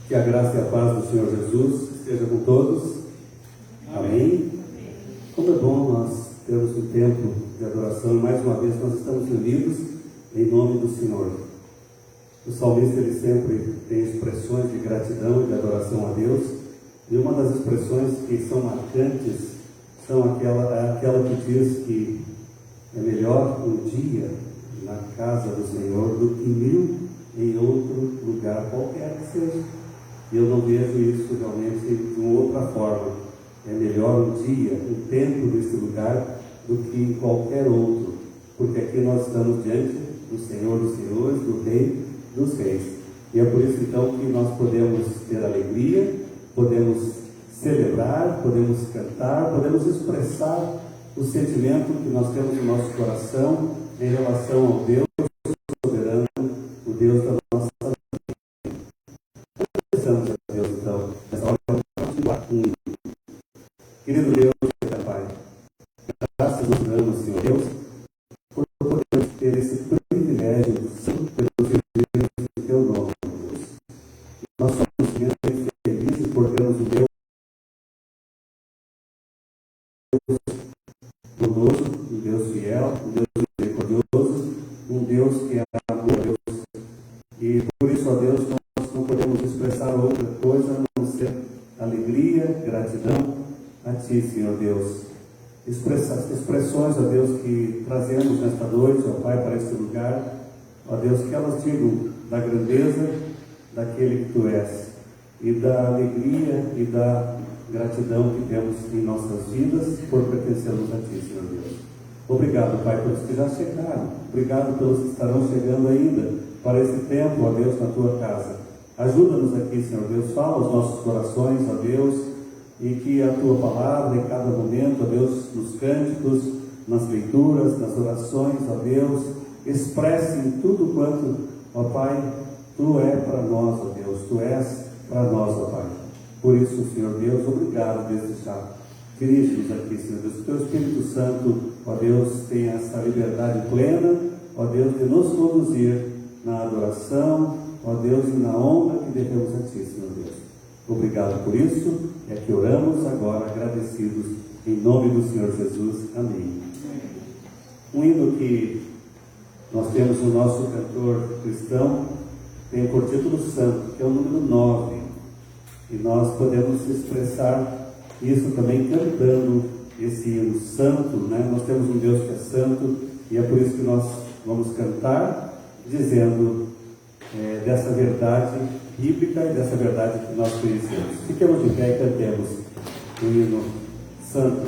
Que a graça e a paz do Senhor Jesus esteja com todos. Amém. Como é bom nós termos um tempo de adoração e mais uma vez nós estamos unidos em nome do Senhor. O salmista ele sempre tem expressões de gratidão e de adoração a Deus, e uma das expressões que são marcantes são aquela que diz que é melhor um dia na casa do Senhor do que 1000 em outro lugar qualquer que seja. E eu não vejo isso realmente de uma outra forma. É melhor um dia, um tempo nesse lugar do que em qualquer outro, porque aqui nós estamos diante do Senhor dos Senhores, do Rei dos Reis. E é por isso então que nós podemos ter alegria, podemos celebrar, podemos cantar, podemos expressar o sentimento que nós temos no nosso coração em relação ao Deus soberano, o Deus da nossa vida. Agradecemos a Deus então, nessa hora vamos continuar com isso. Querido Deus, Pai, graças nós damos, Senhor Deus, por podermos ter esse privilégio de pelos direitos do Teu nome, Deus. Nós somos muito felizes por termos um Deus conosco, um Deus fiel, um Deus misericordioso, um Deus que é amor, Deus. E por isso, ó Deus, nós não podemos expressar outra coisa a não ser alegria, gratidão a Ti, Senhor Deus. Expressões, ó Deus, que trazemos nesta noite, ó Pai, para este lugar, ó Deus, que elas digam da grandeza daquele que Tu és, e da alegria e da gratidão que temos em nossas vidas por pertencermos a Ti, Senhor Deus. Obrigado, Pai, pelos que já chegaram. Obrigado pelos que estarão chegando ainda para esse tempo, ó Deus, na Tua casa. Ajuda-nos aqui, Senhor Deus. Fala aos nossos corações, ó Deus, e que a Tua palavra em cada momento, ó Deus, nos cânticos, nas leituras, nas orações, ó Deus, expresse em tudo quanto, ó Pai, Tu é para nós, ó Deus. Tu és para nós, ó Pai. Por isso, Senhor Deus, obrigado desde já. Dirige-nos aqui, Senhor Deus, que o Teu Espírito Santo, ó Deus, tenha essa liberdade plena, ó Deus, de nos conduzir na adoração, ó Deus, e na honra que devemos a Ti, Senhor Deus. Obrigado por isso, é que oramos agora agradecidos, em nome do Senhor Jesus. Amém. Um hino que nós temos no nosso cantor cristão, tem por título Santo, que é o número 9. E nós podemos expressar isso também cantando esse hino santo, né? Nós temos um Deus que é santo, e é por isso que nós vamos cantar, dizendo dessa verdade bíblica e dessa verdade que nós conhecemos. Fiquemos de pé e cantemos o hino santo.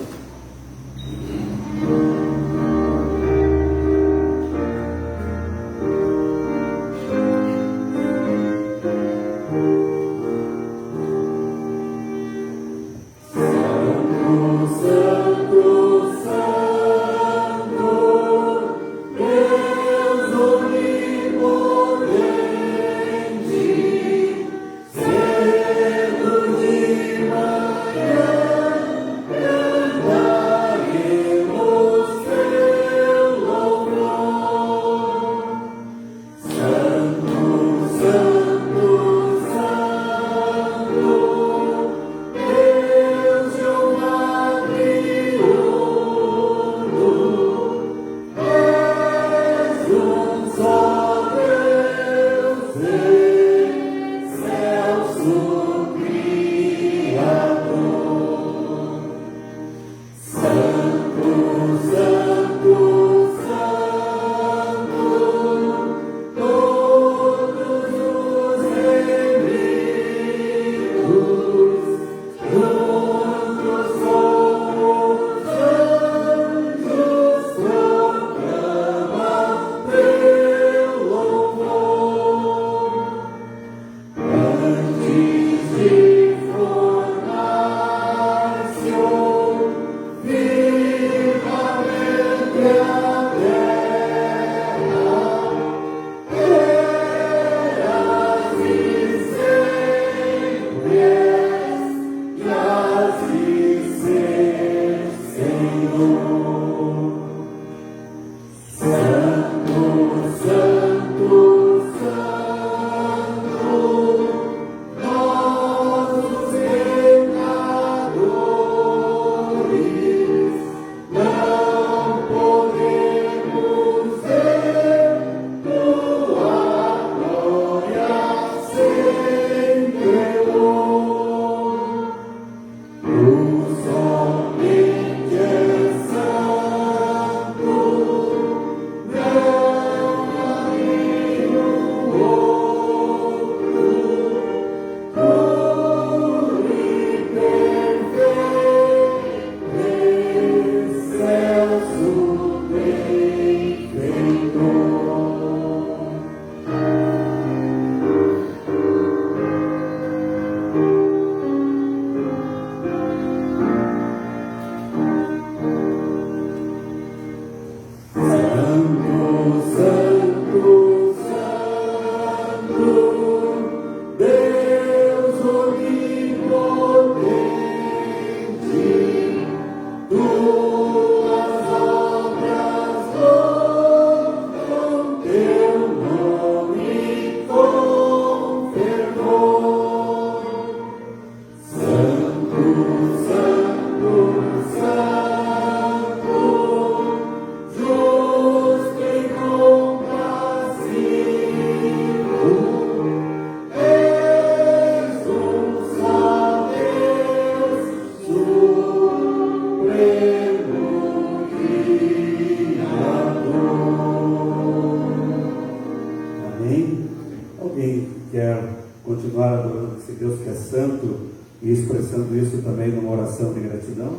continuar adorando esse Deus que é santo e expressando isso também numa oração de gratidão?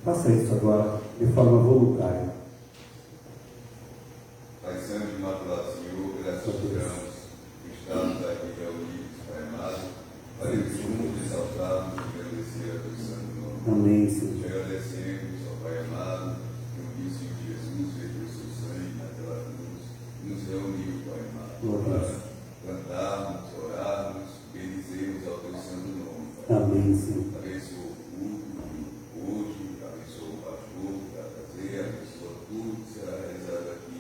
Faça isso agora, de forma voluntária. Pai Santo e Imaculado Senhor, graças te damos que estamos aqui reunidos, Pai amado, para que juntos exaltarmos e agradecer a teu santo nome. Amém, Senhor. Te agradecemos, ó Pai amado, que o vício de Jesus veio o seu sangue naquela cruz, nos reuniu, Pai amado, para cantarmos, orarmos, bendizermos ao teu santo nome, Pai. Amém, Senhor. Abençoa o culto hoje, abençoa o pastor que vai fazer, abençoa tudo que será realizado aqui.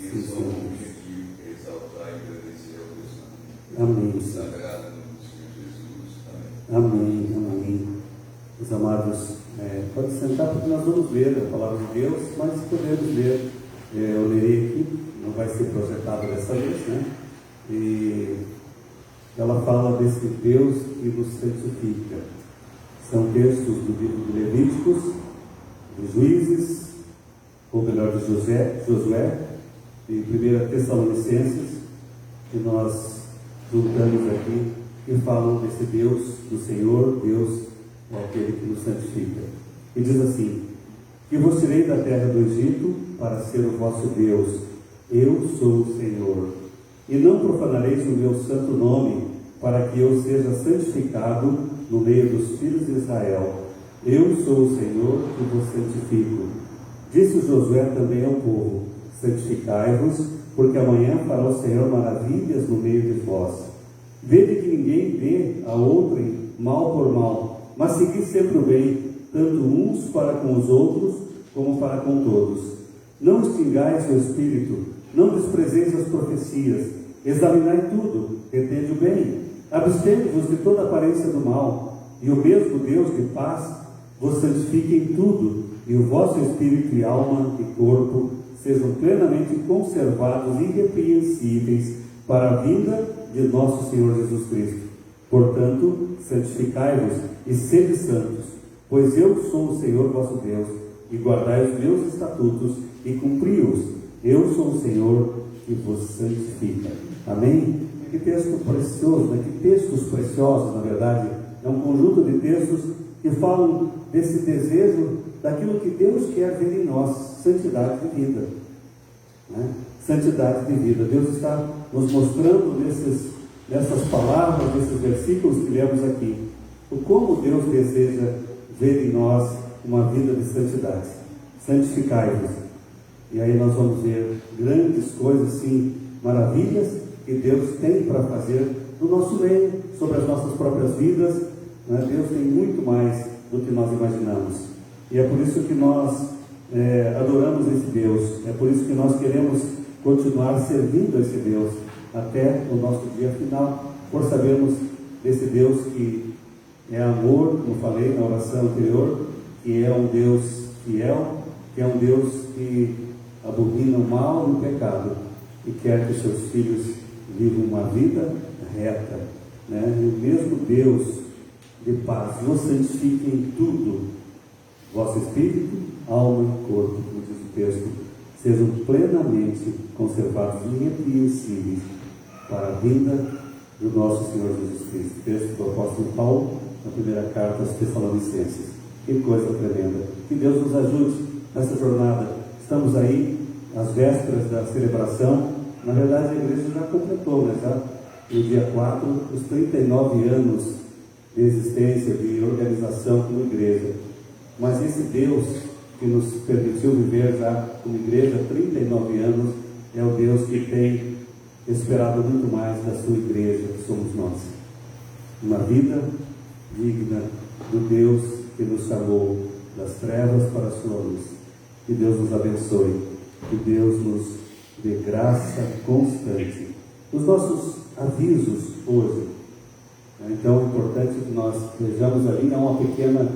E só o objetivo é exaltar e agradecer ao teu santo nome. Amém, Senhor. Sagrado no nome do Senhor Jesus. Amém. Amém, amém. Meus amados, pode sentar porque nós vamos ler a palavra de Deus, mas podemos ler, eu lerei aqui, não vai ser projetado dessa vez, né? E ela fala desse Deus que nos santifica. São textos do livro de Levíticos, dos Juízes, ou melhor, de Josué, e 1 Tessalonicenses, que nós juntamos aqui, que falam desse Deus, do Senhor, Deus é aquele que nos santifica. E diz assim: que vos tirei da terra do Egito para ser o vosso Deus, eu sou o Senhor. E não profanareis o meu santo nome, para que eu seja santificado no meio dos filhos de Israel. Eu sou o Senhor que vos santifico. Disse Josué também ao povo: santificai-vos, porque amanhã fará o Senhor maravilhas no meio de vós. Vede que ninguém dê a outrem mal por mal, mas segui sempre o bem, tanto uns para com os outros, como para com todos. Não extingais o espírito, não desprezeis as profecias, examinai tudo, retende o bem, abstende-vos de toda aparência do mal, e o mesmo Deus de paz vos santifique em tudo, e o vosso espírito e alma e corpo sejam plenamente conservados e irrepreensíveis para a vinda de nosso Senhor Jesus Cristo. Portanto, santificai-vos e sede santos, pois eu sou o Senhor vosso Deus, e guardai os meus estatutos e cumpri-os. Eu sou o Senhor que vos santifica. Amém? Que texto precioso, né? Que textos preciosos, na verdade. É um conjunto de textos que falam desse desejo, daquilo que Deus quer ver em nós, santidade de vida. Né? Santidade de vida. Deus está nos mostrando nessas palavras, nesses versículos que lemos aqui, o como Deus deseja ver em nós uma vida de santidade. Santificai-vos. E aí nós vamos ver grandes coisas, sim, maravilhas que Deus tem para fazer no nosso meio, sobre as nossas próprias vidas. Né? Deus tem muito mais do que nós imaginamos. E é por isso que nós adoramos esse Deus. É por isso que nós queremos continuar servindo a esse Deus até o nosso dia final, por sabermos desse Deus que é amor, como falei na oração anterior, que é um Deus fiel, que é um Deus que abomina o mal e o pecado e quer que seus filhos vivam uma vida reta, né? E o mesmo Deus de paz nos santifique em tudo, vosso espírito, alma e corpo, como diz o texto, sejam plenamente conservados e irrepreensíveis para a vinda do nosso Senhor Jesus Cristo. Texto do apóstolo Paulo, na primeira carta aos Tessalonicenses. Que coisa tremenda! Que Deus nos ajude nessa jornada. Estamos aí às vésperas da celebração. Na verdade, a igreja já completou, né? Já no dia 4, os 39 anos de existência, de organização como igreja. Mas esse Deus que nos permitiu viver já como igreja há 39 anos é o Deus que tem esperado muito mais da sua igreja, que somos nós. Uma vida digna do Deus que nos chamou das trevas para a sua luz. Que Deus nos abençoe, que Deus nos dê graça constante. Os nossos avisos hoje, então é importante que nós vejamos ali, há uma pequena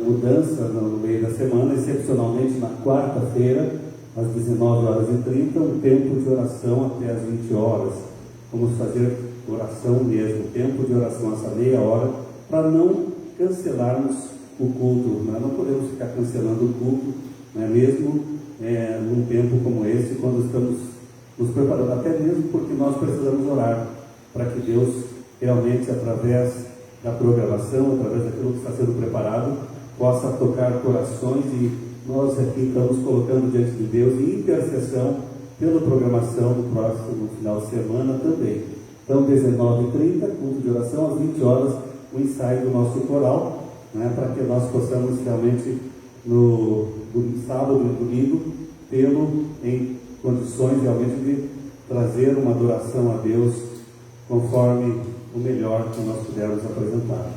mudança no meio da semana, excepcionalmente na quarta-feira, às 19h30, um tempo de oração até às 20 horas. Vamos fazer oração mesmo, tempo de oração essa meia hora, para não cancelarmos o culto. Nós não podemos ficar cancelando o culto, não é mesmo num tempo como esse, quando estamos nos preparando, até mesmo porque nós precisamos orar para que Deus realmente através da programação, através daquilo que está sendo preparado, possa tocar corações, e nós aqui estamos colocando diante de Deus em intercessão pela programação do próximo final de semana também. Então, 19h30, culto de oração, às 20 horas, o ensaio do nosso coral, né, para que nós possamos realmente, no sábado e domingo, tê-lo em condições realmente de trazer uma adoração a Deus conforme o melhor que nós pudermos apresentar.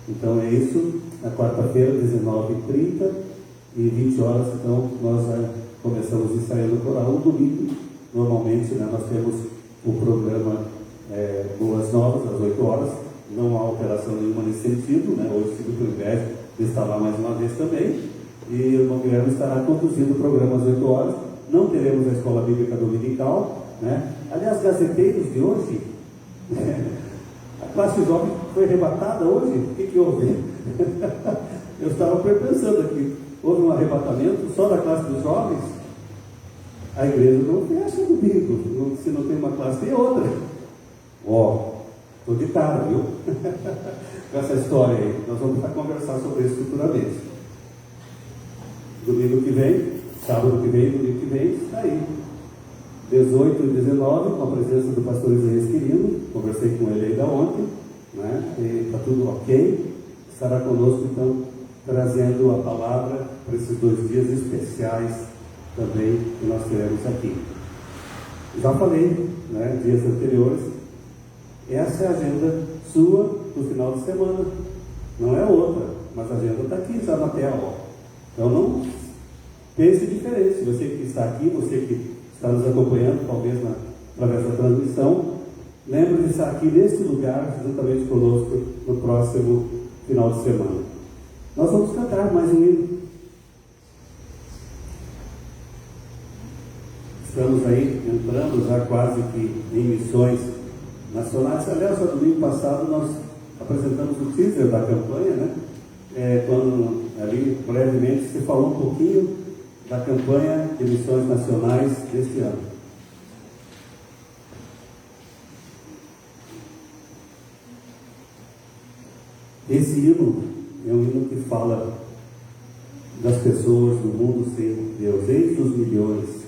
Então é isso, na quarta-feira, 19h30 e 20 horas, então nós começamos ensaiando o coral. No domingo, normalmente, né, nós temos o programa Boas Novas, às 8 horas, não há alteração nenhuma nesse sentido, né? Hoje tive o privilégio de estar lá mais uma vez também, e o irmão Guilherme estará conduzindo o programa às 8 horas, não teremos a escola bíblica dominical, né? Aliás, gazeteiros de hoje, a classe jovem foi arrebatada hoje, o que houve? Eu estava pensando aqui, houve um arrebatamento só da classe dos jovens? A igreja não fecha domingo, se não tem uma classe, tem outra. Estou de cara, viu? Com essa história aí, nós vamos conversar sobre isso futuramente. Domingo que vem, sábado que vem, domingo que vem, está aí. 18 e 19, com a presença do pastor Isaías Quirino, conversei com ele ainda ontem, né? E está tudo ok. Estará conosco, então, trazendo a palavra para esses 2 dias especiais também que nós teremos aqui. Já falei, né, dias anteriores, essa é a agenda sua do final de semana, não é outra, mas a agenda está aqui já na tela, ó. Então não pense diferente, você que está aqui, você que está nos acompanhando, talvez através da transmissão, lembre de estar aqui nesse lugar, juntamente conosco, no próximo final de semana. Nós vamos cantar mais um hino. Estamos aí entrando já quase que em missões nacionais. Aliás, no domingo passado nós apresentamos o teaser da campanha, né? Quando ali brevemente se falou um pouquinho da campanha de missões nacionais deste ano. Esse hino é um hino que fala das pessoas do mundo sem Deus, entre os milhões.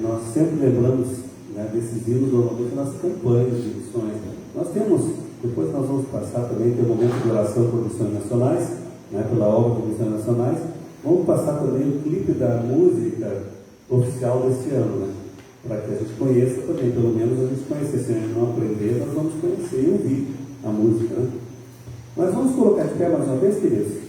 Nós sempre lembramos, né, desses hinos normalmente nas campanhas de missões. Nós temos, depois nós vamos passar também, tem um momento de oração por missões nacionais, né, pela obra de missões nacionais. Vamos passar também o clipe da música oficial deste ano, né, para que a gente conheça também, pelo menos a gente conhecer. Se a gente não aprender, nós vamos conhecer e ouvir a música, né? Mas vamos colocar de pé mais uma vez, queridos?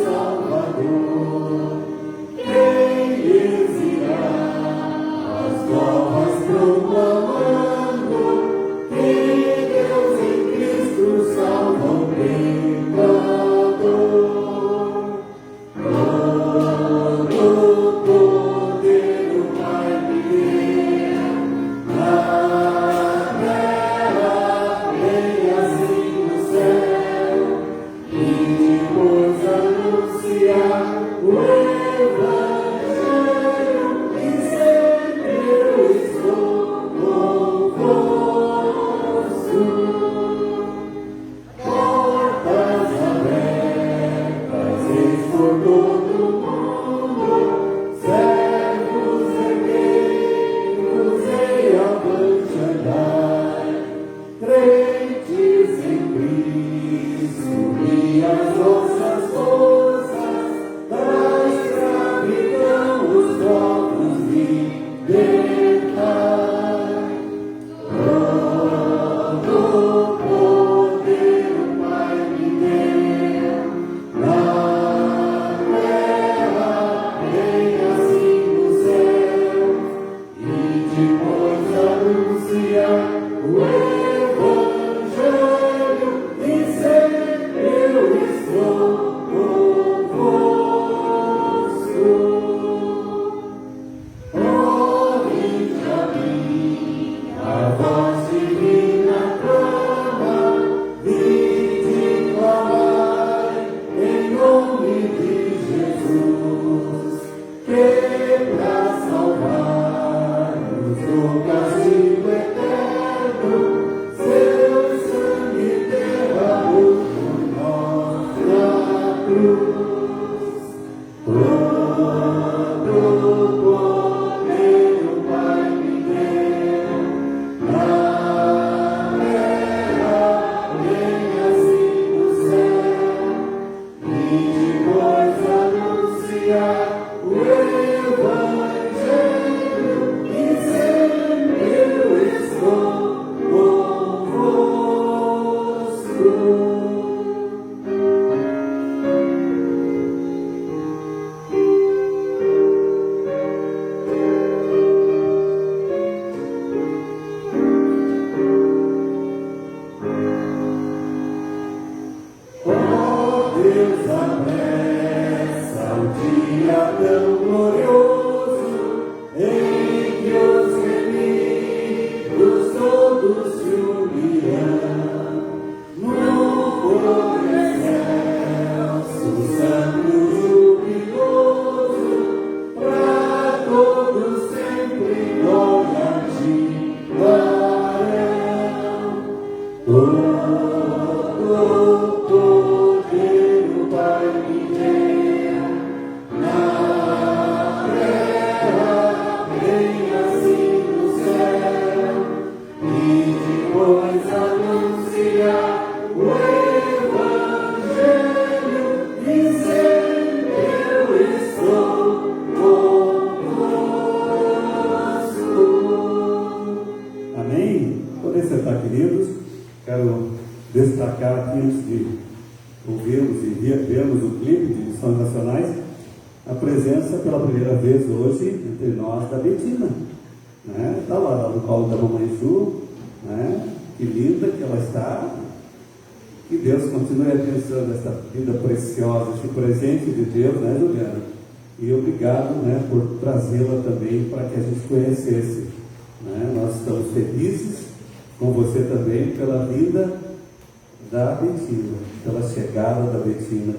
Salvador.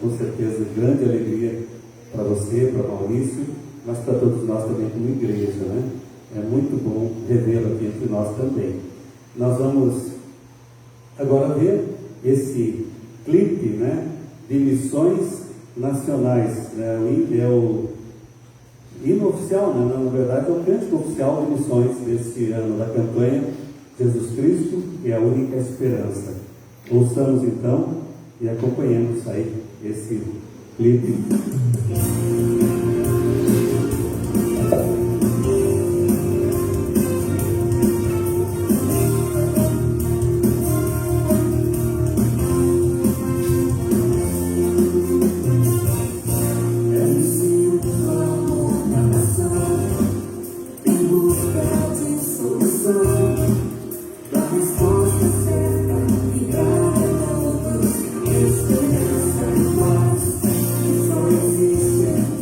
Com certeza, grande alegria para você, para Maurício, mas para todos nós também como igreja, né? É muito bom revê-lo aqui entre nós também. Nós vamos agora ver esse clipe, né, de missões nacionais, né? É o hino oficial, né? Na verdade é o cântico oficial de missões deste ano, da campanha Jesus Cristo é a única esperança. Ouçamos então e acompanhemos aí esse clipe. Esperança e paz, só existe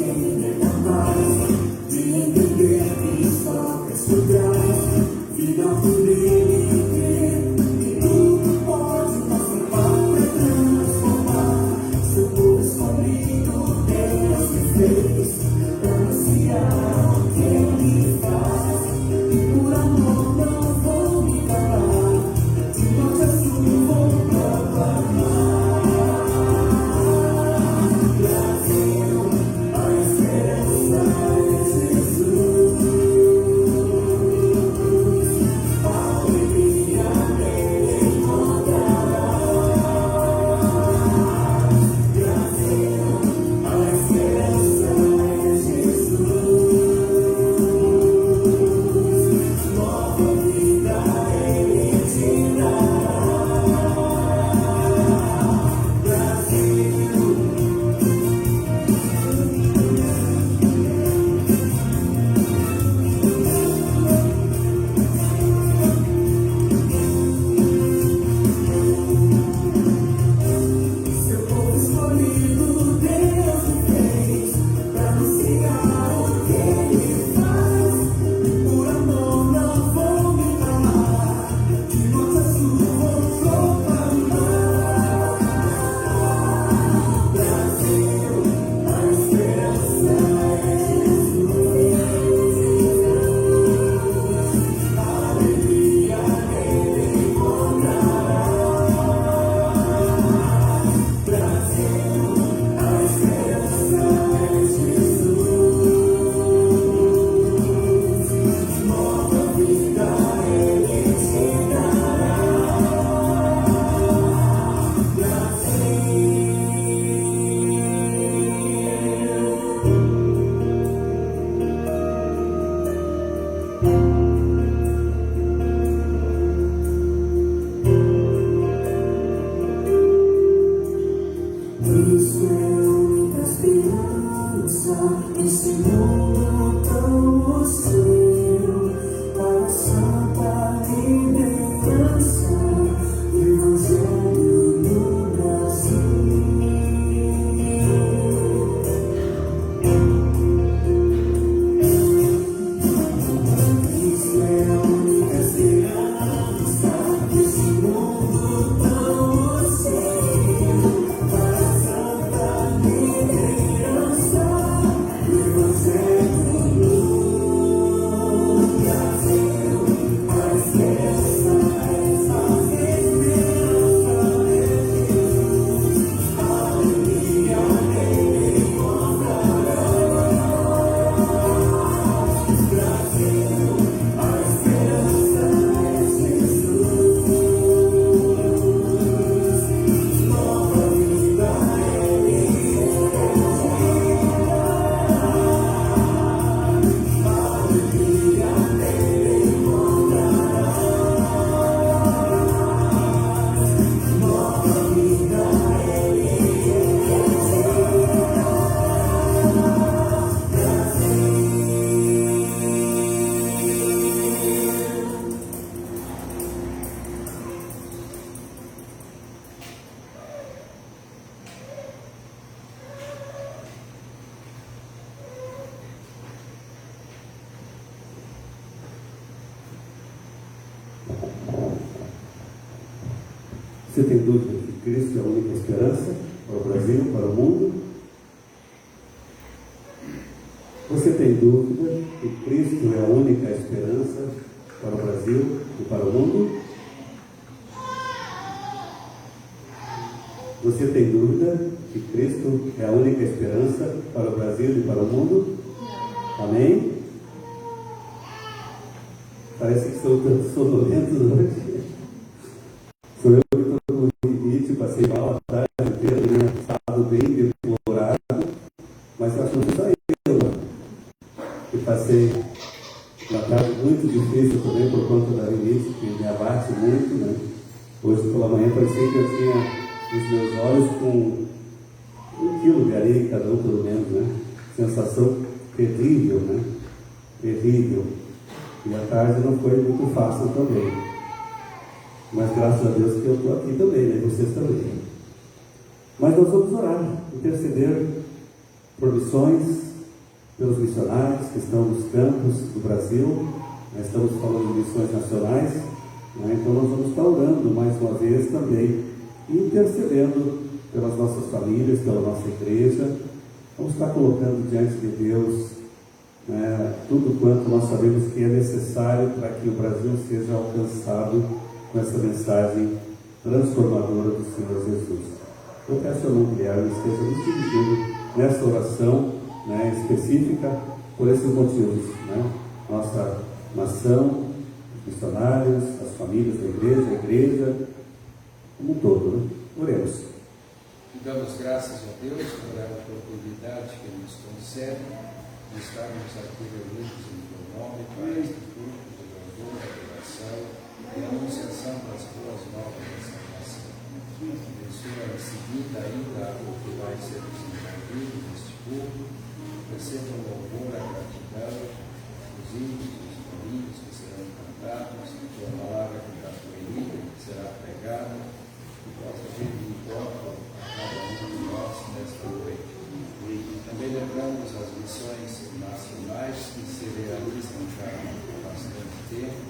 Você tem dúvida que Cristo é a única esperança para o Brasil, para o mundo? Você tem dúvida que Cristo é a única esperança para o Brasil e para o mundo? Você tem dúvida que Cristo é a única esperança para o Brasil e para o mundo? Amém? Parece que estou tanto sonolento hoje. Sou eu que estou com limite, passei mal a tarde inteira, né? Estado bem deplorado, mas eu acho que não só eu, que passei uma tarde muito difícil também por conta da rinite, que me abate muito, né? Hoje pela manhã parecia que eu tinha os meus olhos com 1 quilo de areia em cada um, pelo menos, né? Sensação terrível, né? Terrível. E a tarde não foi muito fácil também. Mas graças a Deus que eu estou aqui também, né? Vocês também. Mas nós vamos orar, interceder por missões, pelos missionários que estão nos campos do Brasil. Nós estamos falando de missões nacionais, né? Então nós vamos estar orando mais uma vez também, e intercedendo pelas nossas famílias, pela nossa igreja. Vamos estar colocando diante de Deus, né, tudo quanto nós sabemos que é necessário para que o Brasil seja alcançado com essa mensagem transformadora do Senhor Jesus. Eu peço ao irmão Guilherme que esteja nos dirigindo nessa oração, né, específica por esses motivos, né? Nossa nação, os missionários, as famílias da igreja, a igreja como um todo, né? Oremos. Damos graças a Deus por a oportunidade que Ele nos concede de estarmos aqui reunidos em Teu nome para este culto de louvor, adoração e anunciação das boas novas da salvação. Abençoa em seguida ainda o que vai ser desenvolvido neste culto, receba o louvor, a gratidão, os hinos, os corinhos que serão cantados, a Tua palavra que da Tua língua que será pregada, que possa vir de encontro a cada um de nós nesta noite. E também lembramos as missões nacionais que se realizam já há bastante tempo,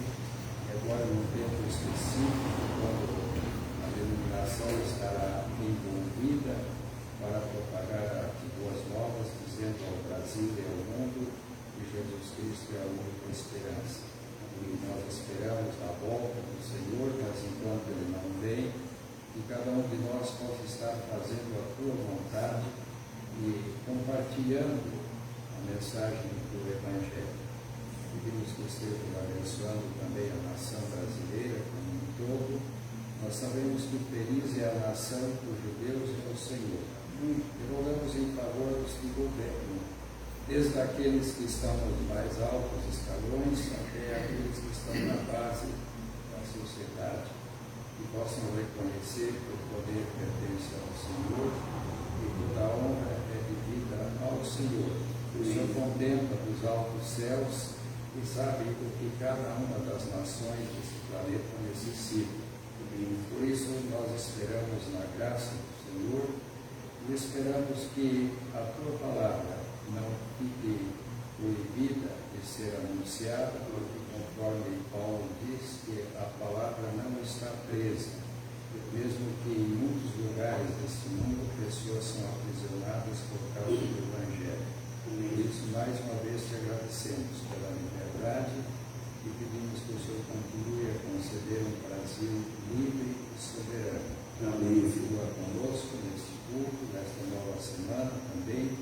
e agora num tempo específico, quando a denominação estará envolvida para propagar as boas novas, dizendo ao Brasil e ao mundo que Jesus Cristo é a única esperança. E nós esperamos a volta do Senhor, mas enquanto Ele não vem, que cada um de nós possa estar fazendo a Tua vontade e compartilhando a mensagem do Evangelho. Pedimos que esteja abençoando também a nação brasileira como um todo. Nós sabemos que feliz é a nação cujo Deus é o Senhor. E rogamos em favor dos que governam, desde aqueles que estão nos mais altos escalões até aqueles que estão na base da sociedade, que possam reconhecer que o poder pertence ao Senhor e toda a honra é devida ao Senhor. O Senhor contempla dos altos céus e sabe o que cada uma das nações desse planeta necessita. Por isso nós esperamos na graça do Senhor e esperamos que a tua palavra não fique proibida de ser anunciada, porque conforme Paulo diz que a palavra não está presa, mesmo que em muitos lugares desse mundo pessoas são aprisionadas por causa do Evangelho. Por isso, mais uma vez, te agradecemos pela liberdade e pedimos que o Senhor continue a conceder um Brasil livre e soberano. Amém. Continua conosco neste culto, nesta nova semana também,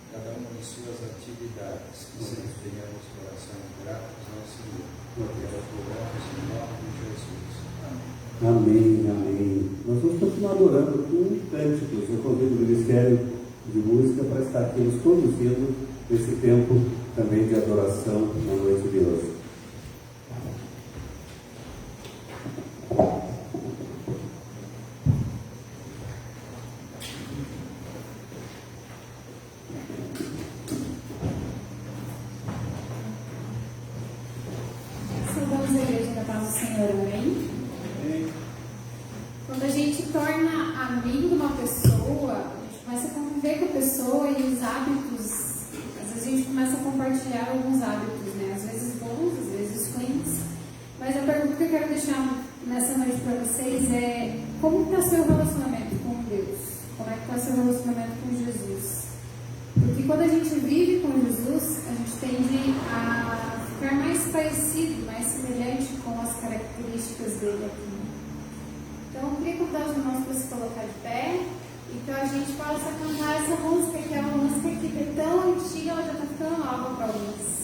cada uma de suas atividades, que sempre tenhamos corações gratos ao Senhor. E adoramos em nome de Jesus. Amém. Amém, amém. Nós vamos continuar adorando com cânticos. Eu convido o Ministério de Música para estar aqui nos conduzindo nesse tempo também de adoração na noite de hoje. Saudamos a igreja da paz do Senhor, amém? Quando a gente torna amigo de uma pessoa, a gente começa a conviver com a pessoa e os hábitos, às vezes a gente começa a compartilhar alguns hábitos, né? Às vezes bons, às vezes ruins. Mas a pergunta que eu quero deixar nessa noite para vocês é: como está o seu relacionamento com Deus? Como é que está o seu relacionamento com Jesus? Porque quando a gente vive com Jesus, a gente tende a ficar mais parecido, mais semelhante com as características dele aqui. Então, eu queria convidar os irmãos para se colocar de pé e que a gente possa cantar essa música, que é uma música que é tão antiga, ela já está ficando nova para alguns.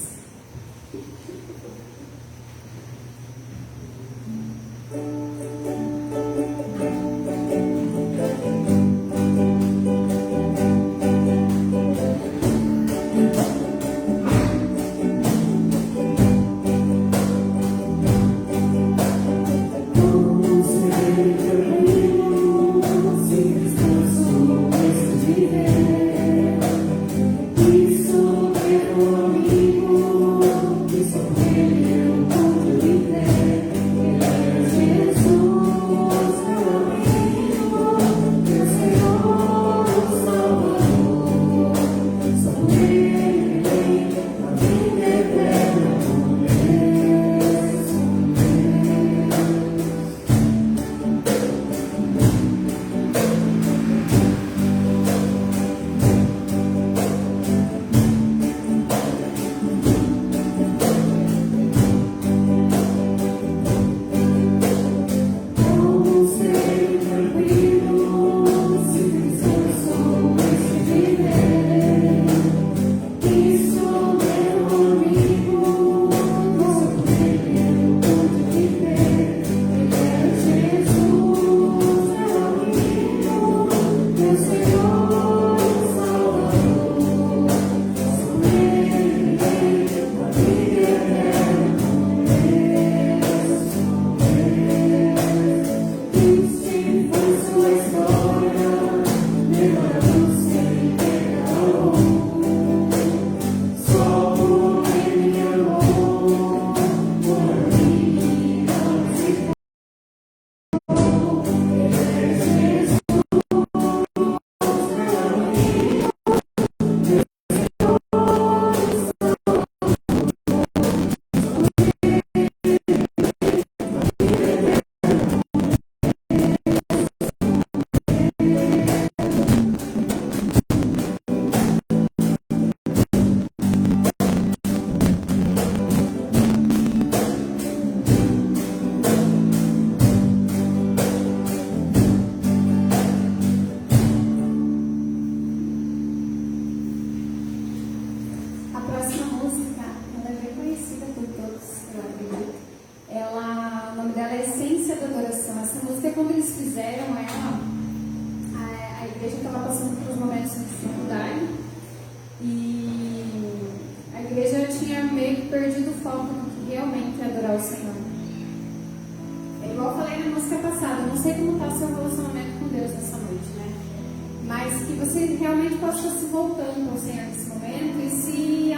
Mas que você realmente possa estar se voltando ao Senhor nesse momento e se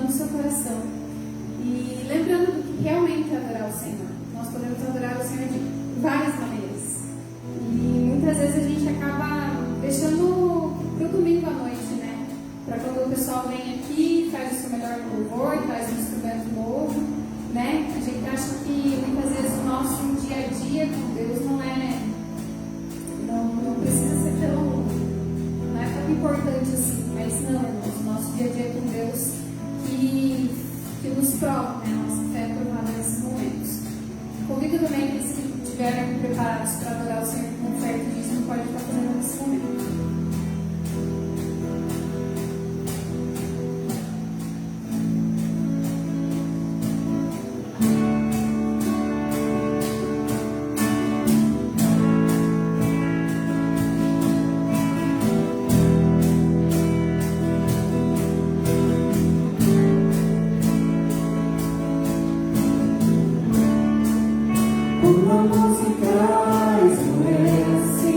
no seu coração. E lembrando do que realmente é adorar o Senhor. Nós podemos adorar o Senhor de várias maneiras. E muitas vezes a gente acaba deixando para o domingo à noite, né? Para quando o pessoal vem aqui, faz o seu melhor louvor, traz um instrumento novo, né? A gente acha que muitas vezes o nosso dia a dia com Deus não precisa ser não é tão importante assim, mas não, irmãos, o nosso dia a dia com Deus que nos prova, né? A nossa fé é provada nesses momentos. Convido também aqueles que estiverem preparados para adorar o Senhor com oferta e dízimo, pode estar fazendo nesse momento. Música esmorece,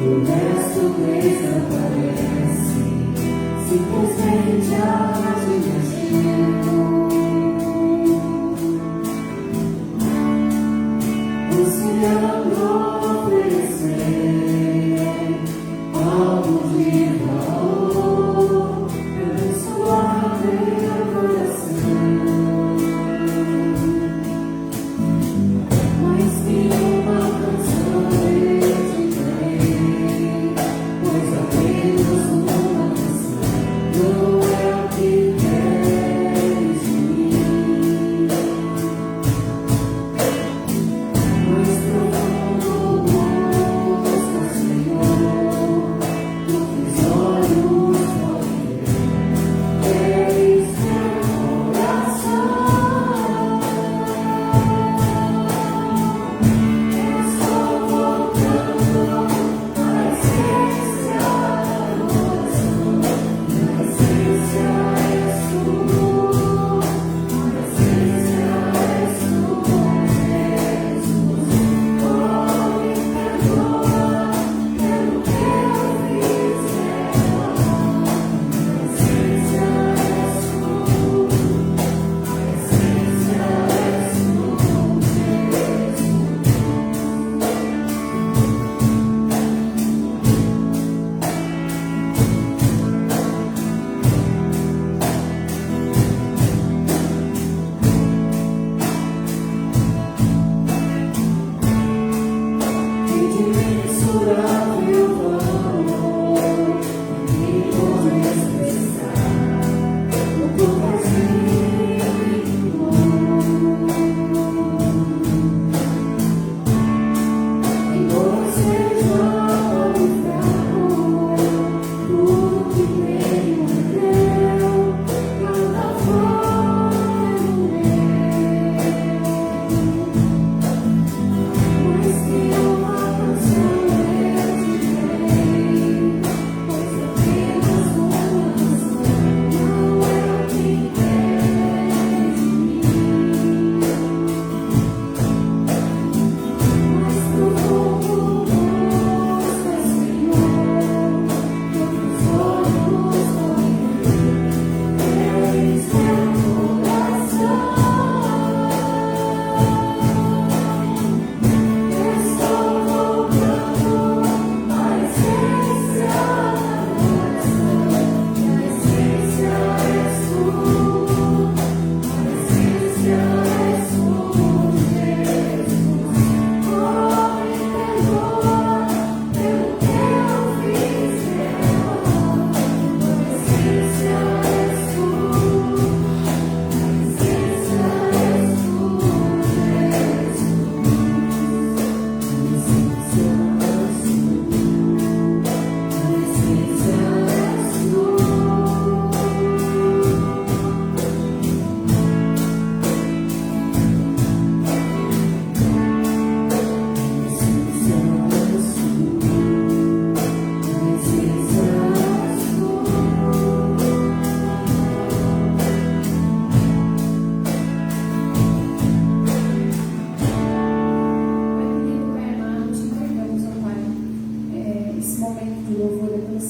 o resto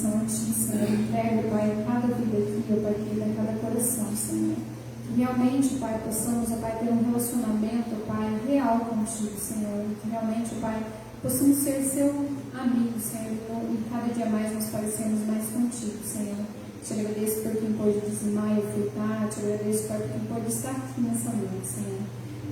coração a Ti, Senhor. Entrego, Pai, cada vida aqui, ó Pai querido, a cada coração, Senhor. Que realmente, Pai, possamos, ó Pai, ter um relacionamento, ó Pai, real contigo, Senhor. Que realmente, ó Pai, possamos ser seu amigo, Senhor, e cada dia mais nos parecermos mais contigo, Senhor. Te agradeço por quem pode dizimar e ofertar, te agradeço, Pai, por quem pode estar aqui nessa noite, Senhor.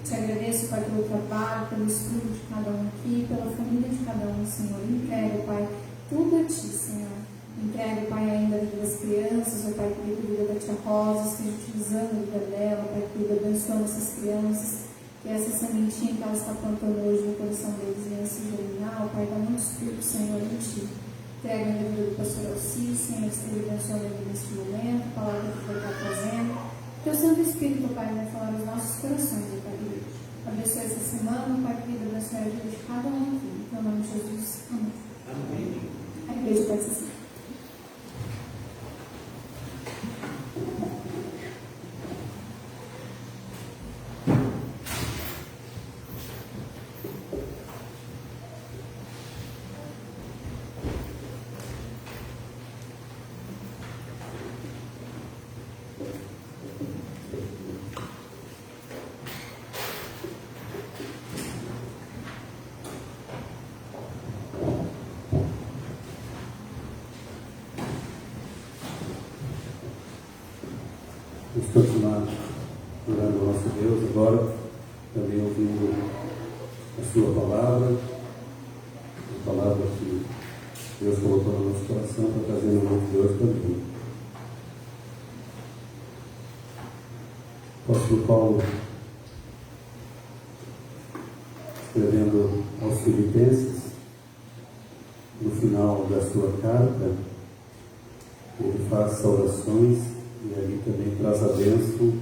Te agradeço, Pai, pelo trabalho, pelo estudo de cada um aqui, pela família de cada um, Senhor. Entrego, Pai, tudo a Ti, Senhor. Entrego, Pai, ainda a vida das crianças, ó Pai, querido, a vida da tia Rosa, esteja utilizando a vida dela, Pai, querido, abençoando essas crianças, que essa sementinha que ela está plantando hoje no coração deles venha se germinar, Pai, dá muitos frutos, Senhor, em Ti. Entrega a vida do pastor Alcir, Senhor, esteja abençoando a vida neste momento, a palavra que foi estar trazendo. Teu Santo Espírito, Pai, vai falar nos nossos corações, Pai querido. Abençoe essa semana, Pai querido, abençoe a vida de cada um aqui. Em nome de Jesus. Amém. Amém. A igreja pode ser assim. Vamos continuar orando ao nosso Deus agora, também ouvindo a Sua palavra, a palavra que Deus colocou no nosso coração para trazer no nome de Deus também. O apóstolo Paulo, escrevendo aos Filipenses, no final da sua carta, ele faz saudações e ali também traz a bênção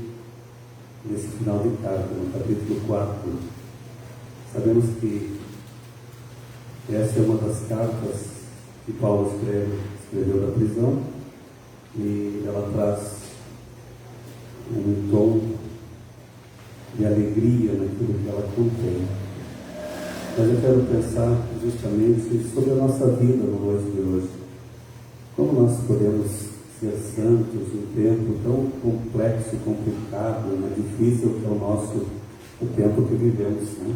nesse final de carta, no capítulo 4. Sabemos que essa é uma das cartas que Paulo escreveu da prisão, e ela traz um tom de alegria naquilo que ela contém. Mas eu quero pensar justamente sobre a nossa vida no noite de hoje. Como nós podemos ser santos em um tempo tão complexo, complicado, difícil que é o tempo que vivemos, né?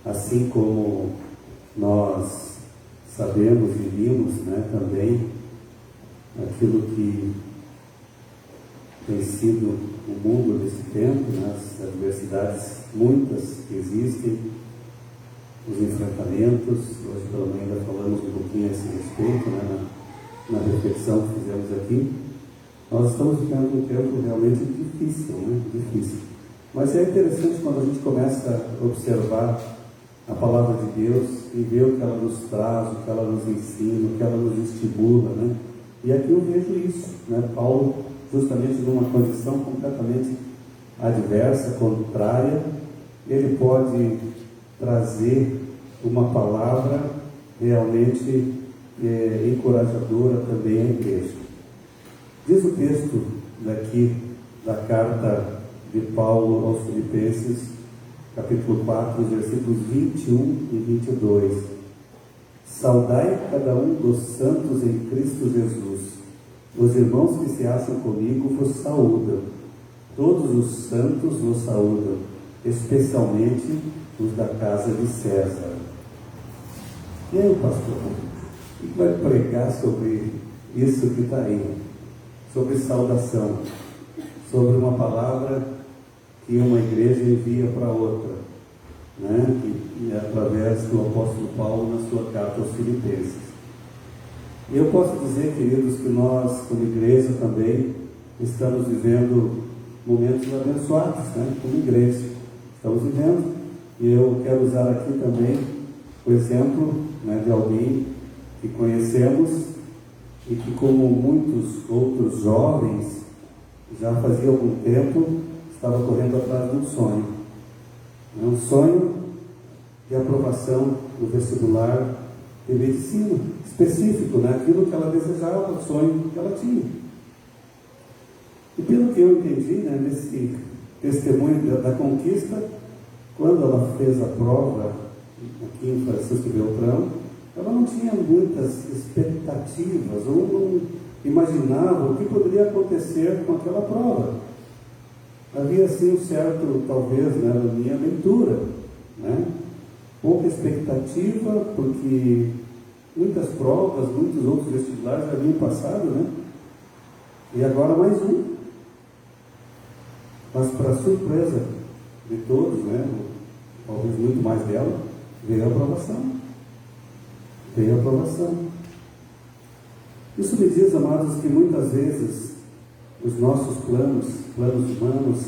Assim como nós sabemos e vimos, né, também aquilo que tem sido o mundo nesse tempo, né, as adversidades muitas que existem, os enfrentamentos. Hoje pela manhã ainda falamos um pouquinho a esse respeito, né, na reflexão que fizemos aqui. Nós estamos vivendo um tempo realmente difícil, né? Difícil. Mas é interessante quando a gente começa a observar a palavra de Deus e ver o que ela nos traz, o que ela nos ensina, o que ela nos estimula, né? E aqui eu vejo isso, né? Paulo, justamente numa condição completamente adversa, contrária, ele pode trazer uma palavra realmente encorajadora também à igreja. Diz o texto daqui da carta de Paulo aos Filipenses, capítulo 4, versículos 21 e 22. Saudai cada um dos santos em Cristo Jesus. Os irmãos que se acham comigo vos saúdam. Todos os santos vos saúdam, especialmente os da casa de César. E aí, pastor, o que vai pregar sobre isso que está aí? Sobre saudação, sobre uma palavra que uma igreja envia para outra, né? E através do apóstolo Paulo na sua carta aos Filipenses. E eu posso dizer, queridos, que nós, como igreja também, estamos vivendo momentos abençoados, né? Como igreja, estamos vivendo. E eu quero usar aqui também o exemplo, né, de alguém que conhecemos e que, como muitos outros jovens, já fazia algum tempo estava correndo atrás de um sonho. Um sonho de aprovação no vestibular de medicina, específico, né? Aquilo que ela desejava, o sonho que ela tinha. E pelo que eu entendi, né, nesse testemunho da conquista, quando ela fez a prova aqui em Francisco Beltrão, ela não tinha muitas expectativas, ou não imaginava o que poderia acontecer com aquela prova. Havia assim um certo, talvez, né, na minha leitura, né? Pouca expectativa, porque muitas provas, muitos outros vestibulares já haviam passado, né? E agora mais um. Mas para surpresa de todos, né, talvez muito mais dela, veio a aprovação. Veio a aprovação. Isso me diz, amados, que muitas vezes os nossos planos humanos,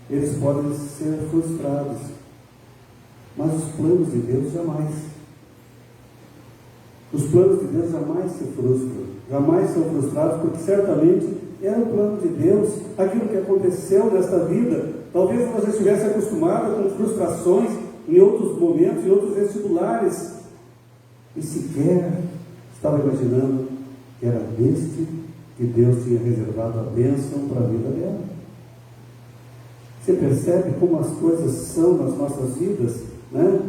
eles podem ser frustrados. Mas os planos de Deus jamais. Os planos de Deus jamais se frustram, jamais são frustrados, porque certamente era o plano de Deus, aquilo que aconteceu nesta vida. Talvez ela já estivesse acostumada com frustrações em outros momentos, em outros vestibulares, e sequer estava imaginando que era deste que Deus tinha reservado a bênção para a vida dela. Você percebe como as coisas são nas nossas vidas, né?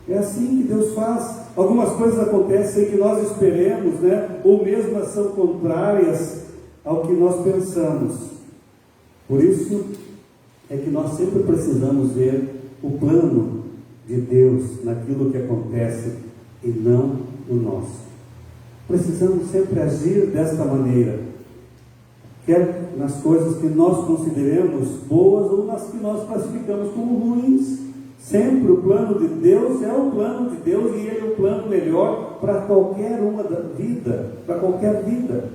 É assim que Deus faz. Algumas coisas acontecem sem que nós esperemos, né? Ou mesmo são contrárias ao que nós pensamos. Por isso é que nós sempre precisamos ver o plano de Deus naquilo que acontece e não o nosso. Precisamos sempre agir desta maneira, quer nas coisas que nós consideremos boas ou nas que nós classificamos como ruins. Sempre o plano de Deus é o plano de Deus, e Ele é o plano melhor para qualquer uma da vida, para qualquer vida.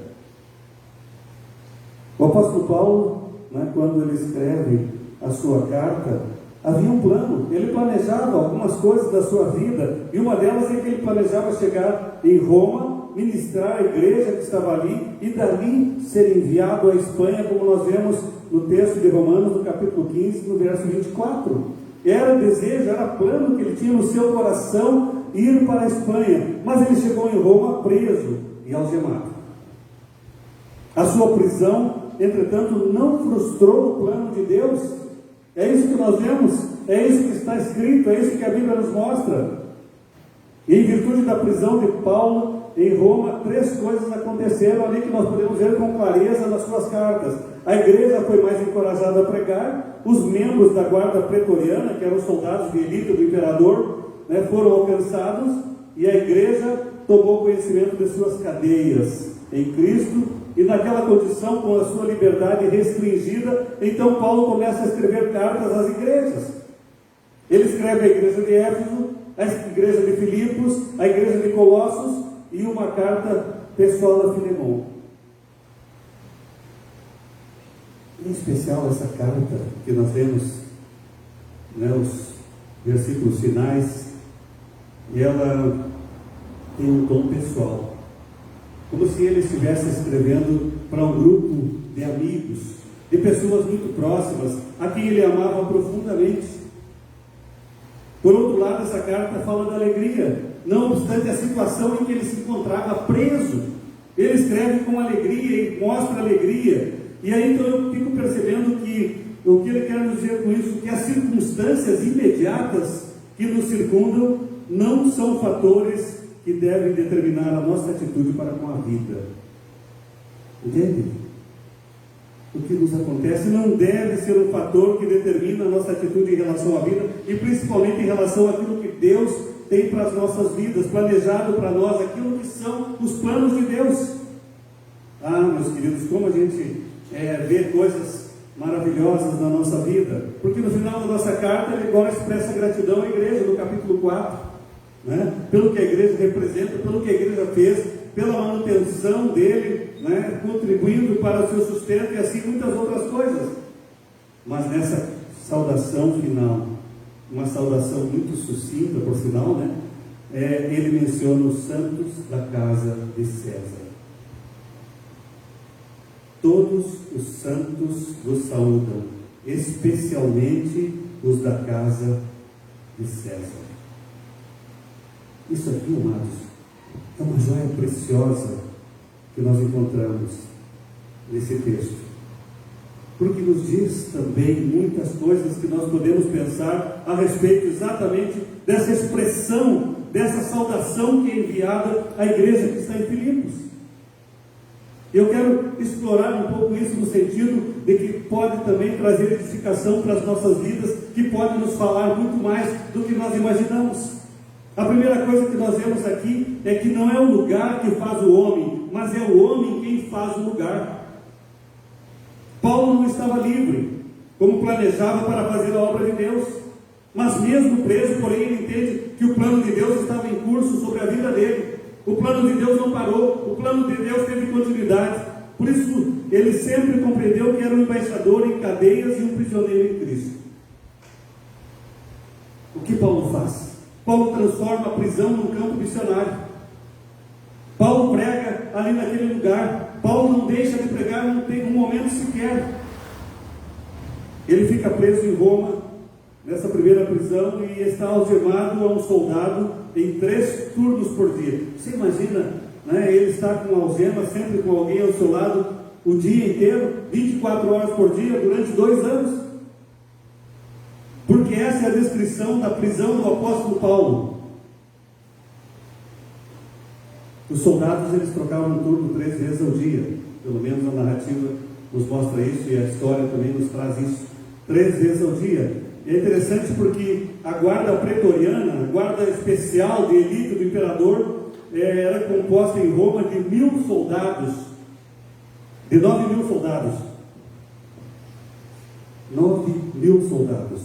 O apóstolo Paulo, né, quando ele escreve a sua carta, havia um plano. Ele planejava algumas coisas da sua vida, e uma delas é que ele planejava chegar em Roma, ministrar a igreja que estava ali, e dali ser enviado à Espanha, como nós vemos no texto de Romanos, no capítulo 15, no verso 24. Era desejo, era plano que ele tinha no seu coração ir para a Espanha, mas ele chegou em Roma preso e algemado. A sua prisão, entretanto, não frustrou o plano de Deus. É isso que nós vemos, é isso que está escrito, é isso que a Bíblia nos mostra. E em virtude da prisão de Paulo em Roma, 3 coisas aconteceram ali que nós podemos ver com clareza nas suas cartas. A igreja foi mais encorajada a pregar, os membros da guarda pretoriana, que eram os soldados de elite do imperador, né, foram alcançados, e a igreja tomou conhecimento de suas cadeias em Cristo, e naquela condição, com a sua liberdade restringida, então Paulo começa a escrever cartas às igrejas. Ele escreve a igreja de Éfeso, a igreja de Filipos, a igreja de Colossos, e uma carta pessoal a Filemon. Em especial essa carta que nós temos, né, os versículos finais, e ela tem um tom pessoal, como se ele estivesse escrevendo para um grupo de amigos, de pessoas muito próximas, a quem ele amava profundamente. Por outro lado, essa carta fala da alegria, não obstante a situação em que ele se encontrava preso. Ele escreve com alegria e mostra alegria. E aí então eu fico percebendo que o que ele quer nos dizer com isso, que as circunstâncias imediatas que nos circundam não são fatores que devem determinar a nossa atitude para com a vida. Entende? O que nos acontece não deve ser um fator que determina a nossa atitude em relação à vida, e principalmente em relação àquilo que Deus tem para as nossas vidas, planejado para nós, aquilo que são os planos de Deus. Ah, meus queridos, como a gente vê coisas maravilhosas na nossa vida, porque no final da nossa carta ele agora expressa gratidão à igreja, no capítulo 4, né? Pelo que a igreja representa, pelo que a igreja fez, pela manutenção dele, né? Contribuindo para o seu sustento, e assim muitas outras coisas. Mas nessa saudação final, uma saudação muito sucinta, por sinal, né? Ele menciona os santos da casa de César. Todos os santos vos saúdam, especialmente os da casa de César. Isso aqui, amados, é uma joia preciosa que nós encontramos nesse texto, porque nos diz também muitas coisas que nós podemos pensar a respeito exatamente dessa expressão dessa saudação que é enviada à igreja que está em Filipos. Eu quero explorar um pouco isso no sentido de que pode também trazer edificação para as nossas vidas, que pode nos falar muito mais do que nós imaginamos. A primeira coisa que nós vemos aqui é que não é o lugar que faz o homem, mas é o homem quem faz o lugar. Paulo não estava livre, como planejava para fazer a obra de Deus, mas mesmo preso, porém ele entende que o plano de Deus estava em curso sobre a vida dele. O plano de Deus não parou, o plano de Deus teve continuidade. Por isso, ele sempre compreendeu que era um embaixador em cadeias e um prisioneiro em Cristo. O que Paulo faz? Paulo transforma a prisão num campo missionário. Paulo prega ali naquele lugar. Paulo não deixa de pregar um momento sequer. Ele fica preso em Roma, nessa primeira prisão, e está algemado a um soldado em 3 turnos por dia. Você imagina, né, ele está com uma algema, sempre com alguém ao seu lado, o dia inteiro, 24 horas por dia, durante 2 anos? Porque essa é a descrição da prisão do apóstolo Paulo. Os soldados, eles trocavam um turno 3 vezes ao dia. Pelo menos a narrativa nos mostra isso, e a história também nos traz isso. 3 vezes ao dia. É interessante porque a guarda pretoriana, a guarda especial de elite do imperador, era composta em Roma de 1.000 soldados, de 9.000 soldados. 9.000 soldados.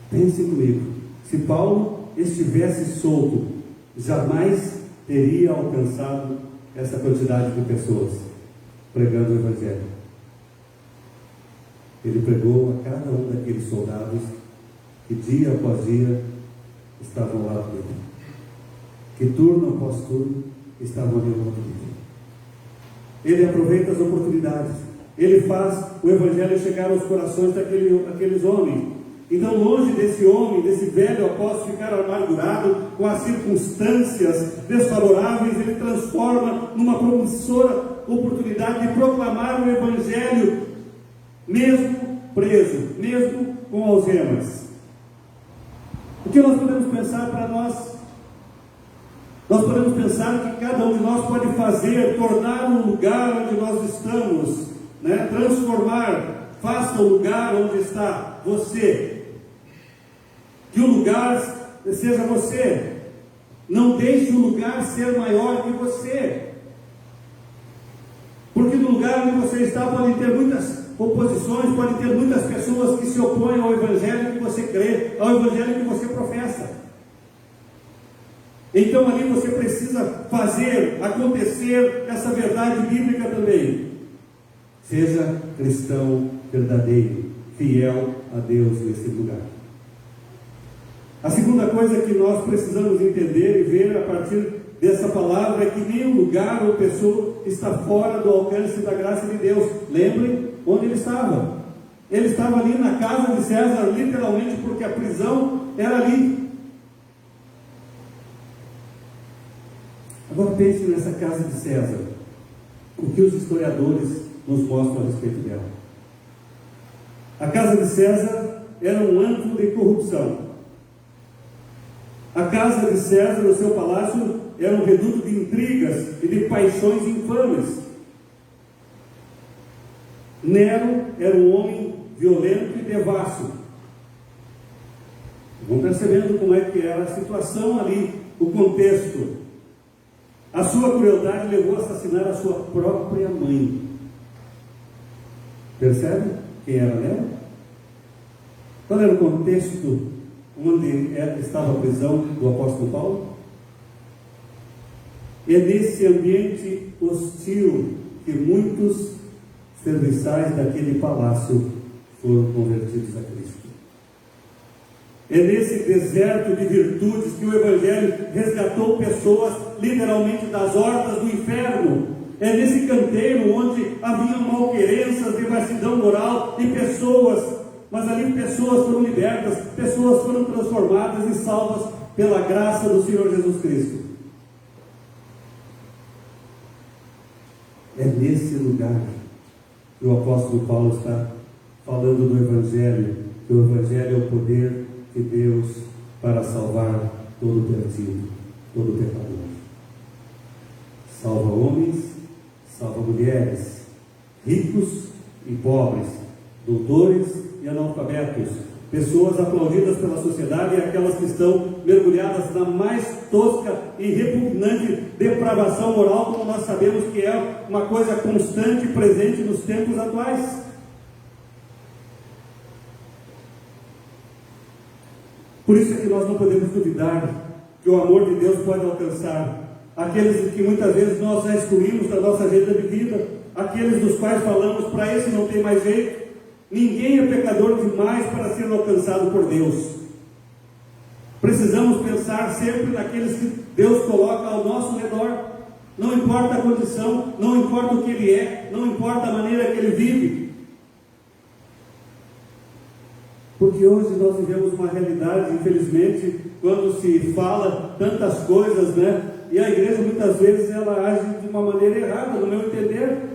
Pense comigo, se Paulo estivesse solto, jamais teria alcançado essa quantidade de pessoas pregando o Evangelho. Ele pregou a cada um daqueles soldados que dia após dia estavam ao lado dele, que turno após turno estavam ali ao lado dele. Ele aproveita as oportunidades, ele faz o Evangelho chegar aos corações daqueles homens. Então, longe desse homem, desse velho apóstolo ficar amargurado com as circunstâncias desfavoráveis, ele transforma numa promissora oportunidade de proclamar o Evangelho, mesmo preso, mesmo com algemas. O que nós podemos pensar para nós? Nós podemos pensar que cada um de nós pode fazer, tornar um lugar onde nós estamos, né? Transformar, faça o lugar onde está você. Que o lugar seja você. Não deixe o lugar ser maior que você. Porque no lugar onde você está pode ter muitas oposições, pode ter muitas pessoas que se opõem ao Evangelho que você crê, ao Evangelho que você professa. Então ali você precisa fazer acontecer essa verdade bíblica também. Seja cristão verdadeiro, fiel a Deus nesse lugar. A segunda coisa que nós precisamos entender e ver a partir dessa palavra é que nenhum lugar ou pessoa está fora do alcance da graça de Deus. Lembrem onde ele estava. Ele estava ali na casa de César, literalmente, porque a prisão era ali. Agora pense nessa casa de César. O que os historiadores nos mostram a respeito dela? A casa de César era um antro de corrupção. A casa de César, o seu palácio, era um reduto de intrigas e de paixões infames. Nero era um homem violento e devasso. Vão percebendo como é que era a situação ali, o contexto. A sua crueldade levou a assassinar a sua própria mãe. Percebe quem era Nero? Qual era o contexto onde estava a prisão do apóstolo Paulo? É nesse ambiente hostil que muitos serviçais daquele palácio foram convertidos a Cristo. É nesse deserto de virtudes que o Evangelho resgatou pessoas literalmente das hordas do inferno. É nesse canteiro onde haviam malquerenças, devassidão moral e pessoas, mas ali pessoas foram libertas, pessoas foram transformadas e salvas pela graça do Senhor Jesus Cristo. É nesse lugar que o apóstolo Paulo está falando do Evangelho, que o Evangelho é o poder de Deus para salvar todo perdido, todo pecador. Salva homens, salva mulheres, ricos e pobres, doutores e analfabetos, pessoas aplaudidas pela sociedade e aquelas que estão mergulhadas na mais tosca e repugnante depravação moral, como nós sabemos que é uma coisa constante e presente nos tempos atuais. Por isso é que nós não podemos duvidar que o amor de Deus pode alcançar aqueles que muitas vezes nós já excluímos da nossa agenda de vida, aqueles dos quais falamos, para esse não tem mais jeito. Ninguém é pecador demais para ser alcançado por Deus. Precisamos pensar sempre naqueles que Deus coloca ao nosso redor. Não importa a condição, não importa o que ele é, não importa a maneira que ele vive. Porque hoje nós vivemos uma realidade, infelizmente, quando se fala tantas coisas, né? E a igreja muitas vezes ela age de uma maneira errada, no meu entender,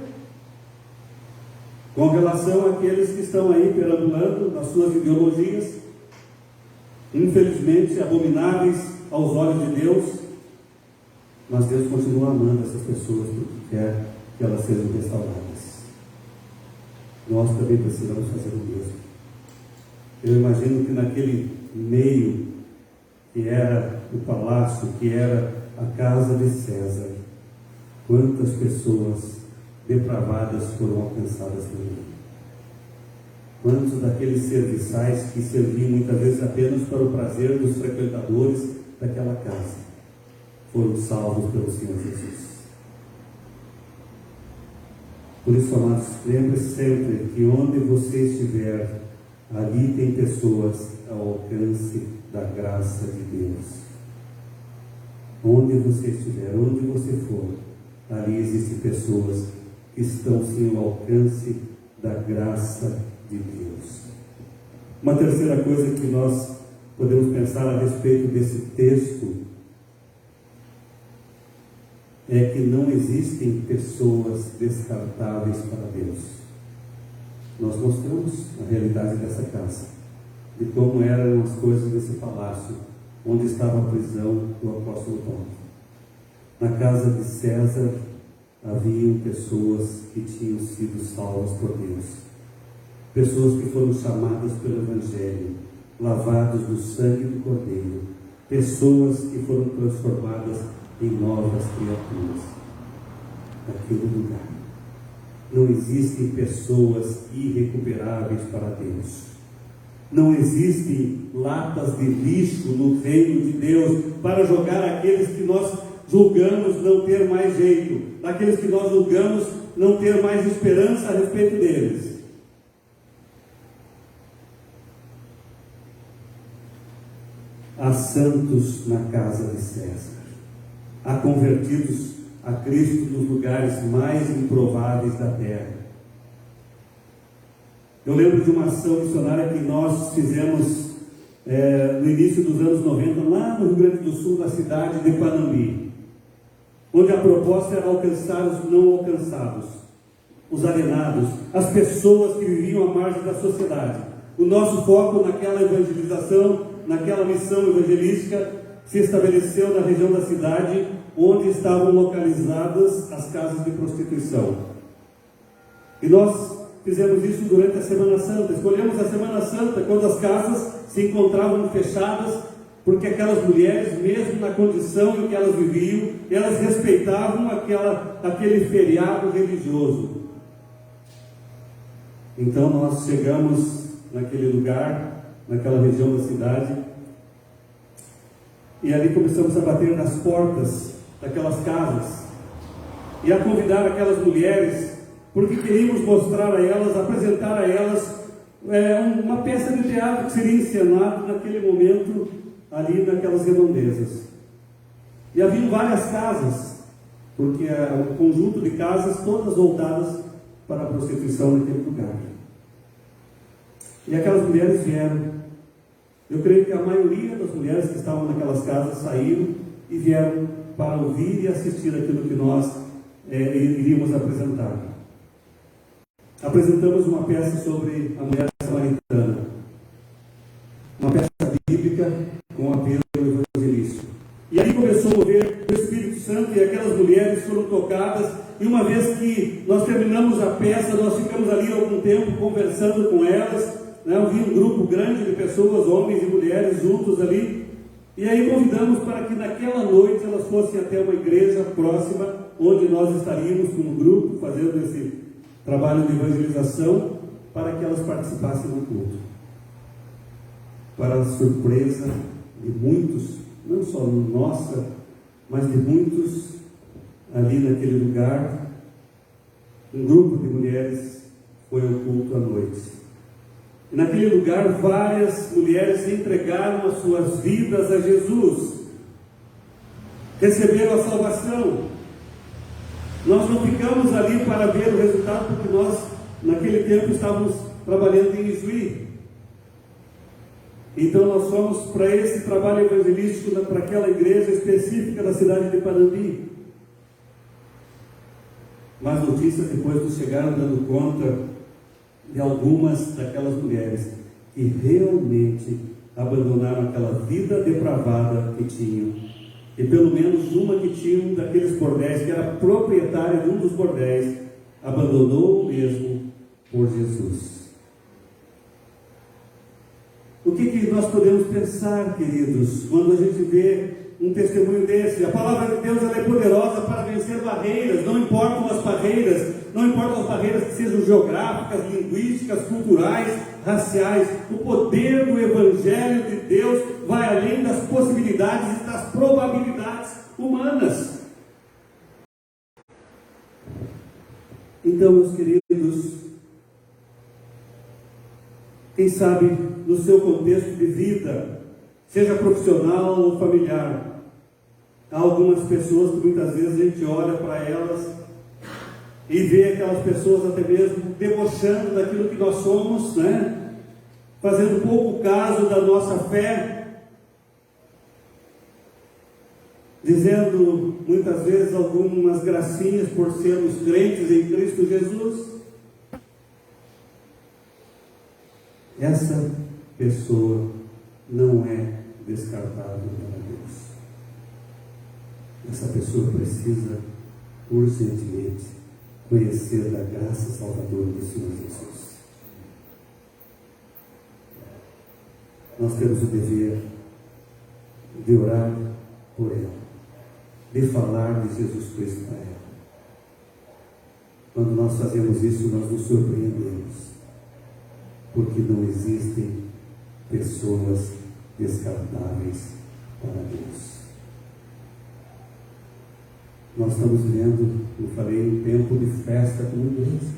com relação àqueles que estão aí perambulando nas suas ideologias, infelizmente abomináveis aos olhos de Deus, mas Deus continua amando essas pessoas porque quer que elas sejam restauradas. Nós também precisamos fazer o mesmo. Eu imagino que naquele meio que era o palácio, que era a casa de César, quantas pessoas depravadas foram alcançadas por ele. Quantos daqueles serviçais que serviam muitas vezes apenas para o prazer dos frequentadores daquela casa foram salvos pelo Senhor Jesus. Por isso, amados, lembre sempre que onde você estiver, ali tem pessoas ao alcance da graça de Deus. Onde você estiver, onde você for, ali existem pessoas que estão sem o alcance da graça de Deus. Uma terceira coisa que nós podemos pensar a respeito desse texto é que não existem pessoas descartáveis para Deus. Nós mostramos a realidade dessa casa, de como eram as coisas desse palácio, onde estava a prisão do apóstolo Paulo. Na casa de César haviam pessoas que tinham sido salvas por Deus, pessoas que foram chamadas pelo Evangelho, lavados do sangue do Cordeiro, pessoas que foram transformadas em novas criaturas naquele lugar. Não existem pessoas irrecuperáveis para Deus. Não existem latas de lixo no reino de Deus para jogar aqueles que nós julgamos não ter mais jeito, daqueles que nós julgamos não ter mais esperança a respeito deles. Há santos na casa de César, há convertidos a Cristo nos lugares mais improváveis da terra. Eu lembro de uma ação missionária que nós fizemos no início dos anos 90, lá no Rio Grande do Sul, na cidade de Panambi, onde a proposta era alcançar os não alcançados, os alienados, as pessoas que viviam à margem da sociedade. O nosso foco naquela evangelização, naquela missão evangelística, se estabeleceu na região da cidade onde estavam localizadas as casas de prostituição. E nós fizemos isso durante a Semana Santa. Escolhemos a Semana Santa quando as casas se encontravam fechadas, porque aquelas mulheres, mesmo na condição em que elas viviam, elas respeitavam aquele feriado religioso. Então nós chegamos naquele lugar, naquela região da cidade, e ali começamos a bater nas portas daquelas casas e a convidar aquelas mulheres, porque queríamos mostrar a elas, apresentar a elas uma peça de teatro que seria encenado naquele momento ali naquelas redondezas. E haviam várias casas, porque um conjunto de casas todas voltadas para a prostituição naquele lugar. E aquelas mulheres vieram. Eu creio que a maioria das mulheres que estavam naquelas casas saíram e vieram para ouvir e assistir aquilo que nós iríamos apresentar. Apresentamos uma peça sobre a mulher samaritana, uma peça bíblica com a E aí começou a mover o Espírito Santo e aquelas mulheres foram tocadas. E uma vez que nós terminamos a peça, nós ficamos ali algum tempo conversando com elas, né? Eu vi um grupo grande de pessoas, homens e mulheres juntos ali. E aí convidamos para que naquela noite elas fossem até uma igreja próxima, onde nós estaríamos com um grupo fazendo esse trabalho de evangelização, para que elas participassem do culto. Para a surpresa de muitos, não só nossa, mas de muitos ali naquele lugar, um grupo de mulheres foi ao culto à noite. E naquele lugar várias mulheres entregaram as suas vidas a Jesus, receberam a salvação. Nós não ficamos ali para ver o resultado, porque nós naquele tempo estávamos trabalhando em Ijuí. Então nós fomos para esse trabalho evangelístico, para aquela igreja específica da cidade de Panambi. Mas notícias depois nos chegaram dando conta de algumas daquelas mulheres que realmente abandonaram aquela vida depravada que tinham. E pelo menos uma que tinha um daqueles bordéis, que era proprietária de um dos bordéis, abandonou o mesmo por Jesus. O que nós podemos pensar, queridos, quando a gente vê um testemunho desse? A palavra de Deus ela é poderosa para vencer barreiras, não importam as barreiras que sejam geográficas, linguísticas, culturais, raciais. O poder do Evangelho de Deus vai além das possibilidades e das probabilidades humanas. Então, meus queridos, quem sabe no seu contexto de vida, seja profissional ou familiar, há algumas pessoas que muitas vezes a gente olha para elas e vê aquelas pessoas até mesmo debochando daquilo que nós somos, né? Fazendo pouco caso da nossa fé, dizendo muitas vezes algumas gracinhas por sermos crentes em Cristo Jesus. Essa pessoa não é descartável para Deus. Essa pessoa precisa urgentemente conhecer da graça salvadora do Senhor Jesus. Nós temos o dever de orar por ela, de falar de Jesus Cristo para ela. Quando nós fazemos isso, nós nos surpreendemos, porque não existem pessoas descartáveis para Deus. Nós estamos vivendo, eu falei, um tempo de festa como igreja.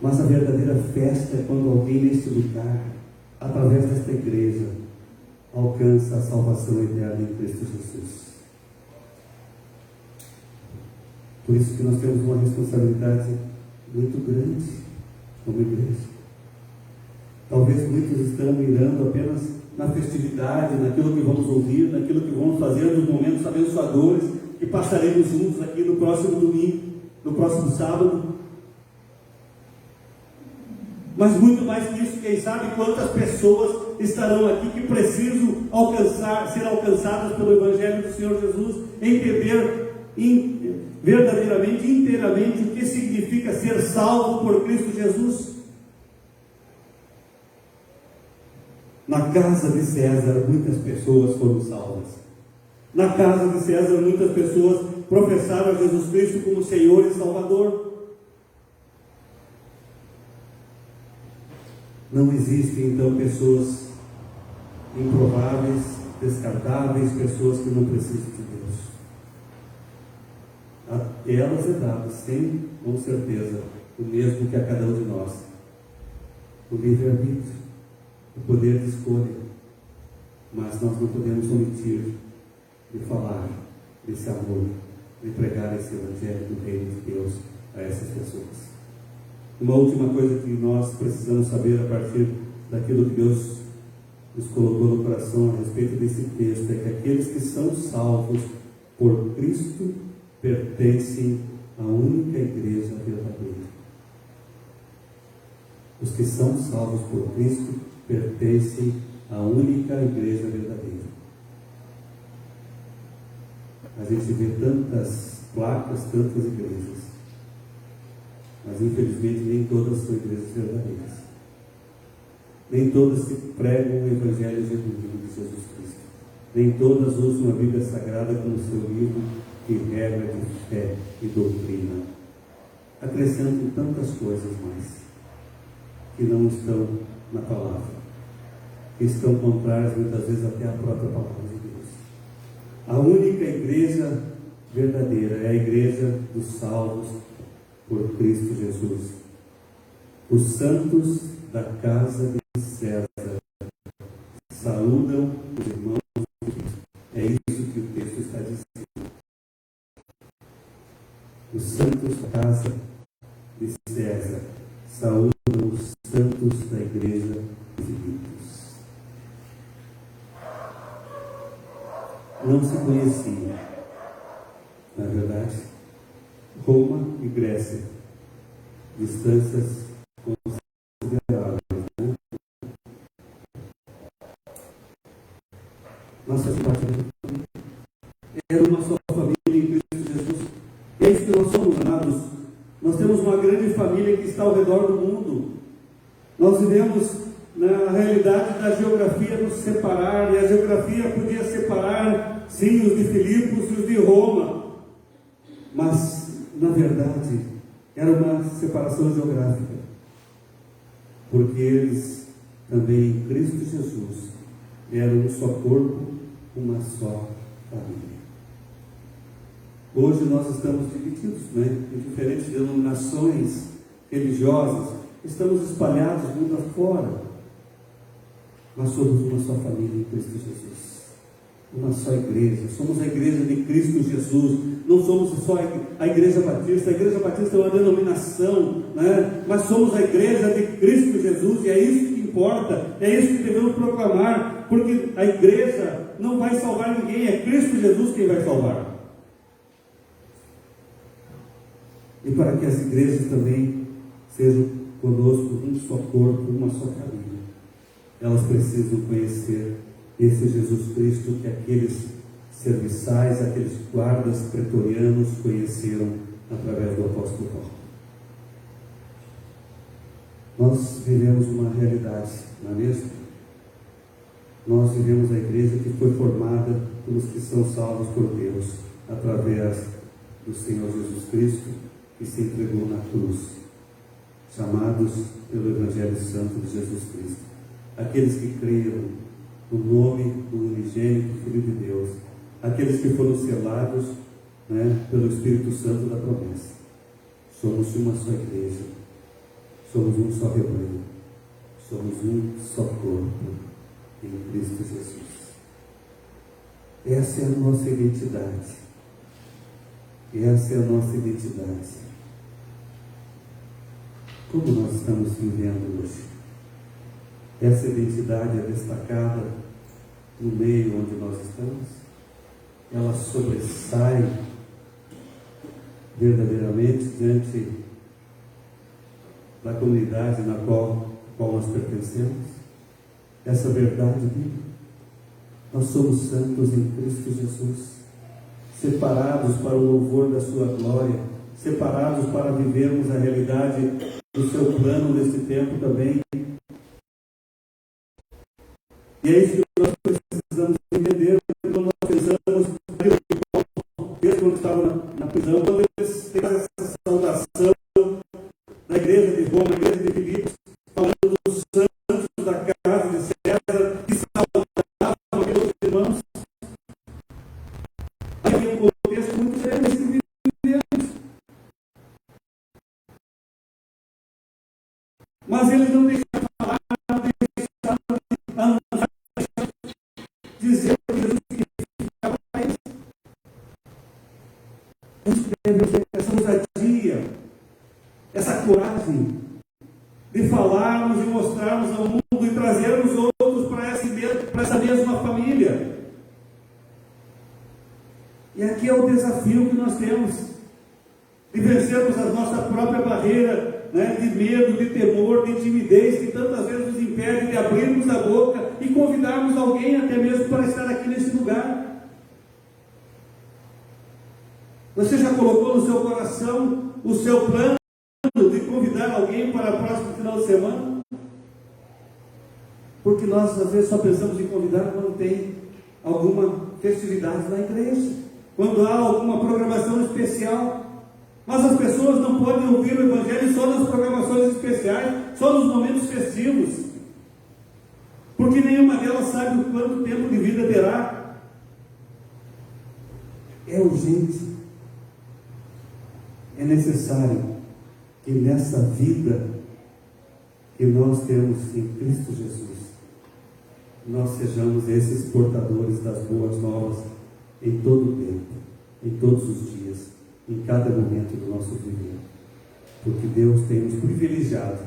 Mas a verdadeira festa é quando alguém neste lugar, através desta igreja, alcança a salvação eterna em Cristo Jesus. Por isso que nós temos uma responsabilidade muito grande como igreja. Talvez muitos estão mirando apenas na festividade, naquilo que vamos ouvir, naquilo que vamos fazer nos momentos abençoadores que passaremos juntos aqui no próximo domingo, no próximo sábado. Mas muito mais que isso, quem sabe quantas pessoas estarão aqui que precisam ser alcançadas pelo Evangelho do Senhor Jesus, entender verdadeiramente, inteiramente o que significa ser salvo por Cristo Jesus. Na casa de César, muitas pessoas foram salvas. Na casa de César, muitas pessoas professaram a Jesus Cristo como Senhor e Salvador. Não existem, então, pessoas improváveis, descartáveis, pessoas que não precisam de Deus. A elas é dado, com certeza, o mesmo que a cada um de nós: o livre-arbítrio, o poder de escolha. Mas nós não podemos omitir de falar desse amor, de pregar esse Evangelho do Reino de Deus a essas pessoas. Uma última coisa que nós precisamos saber a partir daquilo que Deus nos colocou no coração a respeito desse texto é que aqueles que são salvos por Cristo pertencem à única igreja verdadeira. Os que são salvos por Cristo pertencem à única igreja verdadeira. A gente vê tantas placas, tantas igrejas, mas infelizmente nem todas são igrejas verdadeiras. Nem todas se pregam o Evangelho genuíno de Jesus Cristo. Nem todas usam a Bíblia Sagrada como seu livro de regra de fé e doutrina. Acrescentam tantas coisas mais que não estão na palavra, que estão contrárias muitas vezes até à própria palavra de Deus. A única igreja verdadeira é a igreja dos salvos por Cristo Jesus. Os santos da casa de César saúdam os irmãos de Cristo. É isso que o texto está dizendo. Os santos da casa de César saúdam os santos da igreja de Filipos. Não se conheciam, na verdade, Roma e Grécia, distâncias consideráveis, né? Nossa família era uma só família em Cristo Jesus. E é isso que nós somos, amados. Nós temos uma grande família que está ao redor do mundo. Nós vivemos na realidade da geografia nos separar, e a geografia podia separar, sim, os de Filipos e os de Roma, mas, na verdade, era uma separação geográfica, porque eles também em Cristo Jesus eram um só corpo, uma só família. Hoje nós estamos divididos, em diferentes denominações religiosas, estamos espalhados mundo afora, mas somos uma só família em Cristo Jesus, uma só igreja. Somos a igreja de Cristo Jesus. Não somos só a igreja batista. A igreja batista é uma denominação, mas somos a igreja de Cristo Jesus, e é isso que importa, é isso que devemos proclamar, porque a igreja não vai salvar ninguém, é Cristo Jesus quem vai salvar. E para que as igrejas também sejam conosco um só corpo, uma só família, elas precisam conhecer esse Jesus Cristo que aqueles serviçais, aqueles guardas pretorianos conheceram através do apóstolo Paulo. Nós vivemos uma realidade, não é mesmo? Nós vivemos a igreja que foi formada pelos que são salvos por Deus, através do Senhor Jesus Cristo, que se entregou na cruz, chamados pelo Evangelho Santo de Jesus Cristo. Aqueles que creram no nome do unigênito Filho de Deus, aqueles que foram selados pelo Espírito Santo da promessa. Somos uma só igreja, somos um só rebanho, somos um só corpo em Cristo Jesus. Essa é a nossa identidade. Essa é a nossa identidade. Como nós estamos vivendo hoje? Essa identidade é destacada no meio onde nós estamos? Ela sobressai verdadeiramente diante da comunidade na qual nós pertencemos? Essa verdade bíblica? Nós somos santos em Cristo Jesus, separados para o louvor da sua glória, separados para vivermos a realidade do seu plano nesse tempo também. E é isso que nós precisamos entender quando nós pensamos aquilo que Paulo fez quando estava na prisão, quando eles têm essa saudação da igreja de Roma, a igreja de Filipos, falando dos santos da casa de César, que saudavam aqueles irmãos. Aí um contexto muito sério nesse vivemos. Mas eles não deixaram falar, não deixaram dizer que Jesus significava para eles. A gente deve ter essa ousadia, essa coragem de falarmos e mostrarmos ao mundo e trazermos outros para essa mesma família. E aqui é o desafio que nós temos, de vencermos a nossa própria barreira, de medo, de temor, de timidez, que tantas vezes nos impede de abrirmos a boca e convidarmos alguém até mesmo para estar aqui nesse lugar. Você já colocou no seu coração o seu plano de convidar alguém para o próximo final de semana? Porque nós às vezes só pensamos em convidar quando tem alguma festividade na igreja, quando há alguma programação especial. Mas as pessoas não podem ouvir o Evangelho só nas programações especiais, só nos momentos festivos, porque nenhuma delas sabe o quanto tempo de vida terá. É urgente, é necessário que nessa vida que nós temos em Cristo Jesus, nós sejamos esses portadores das boas novas em todo o tempo, em todos os dias, em cada momento do nosso viver, porque Deus tem nos privilegiado.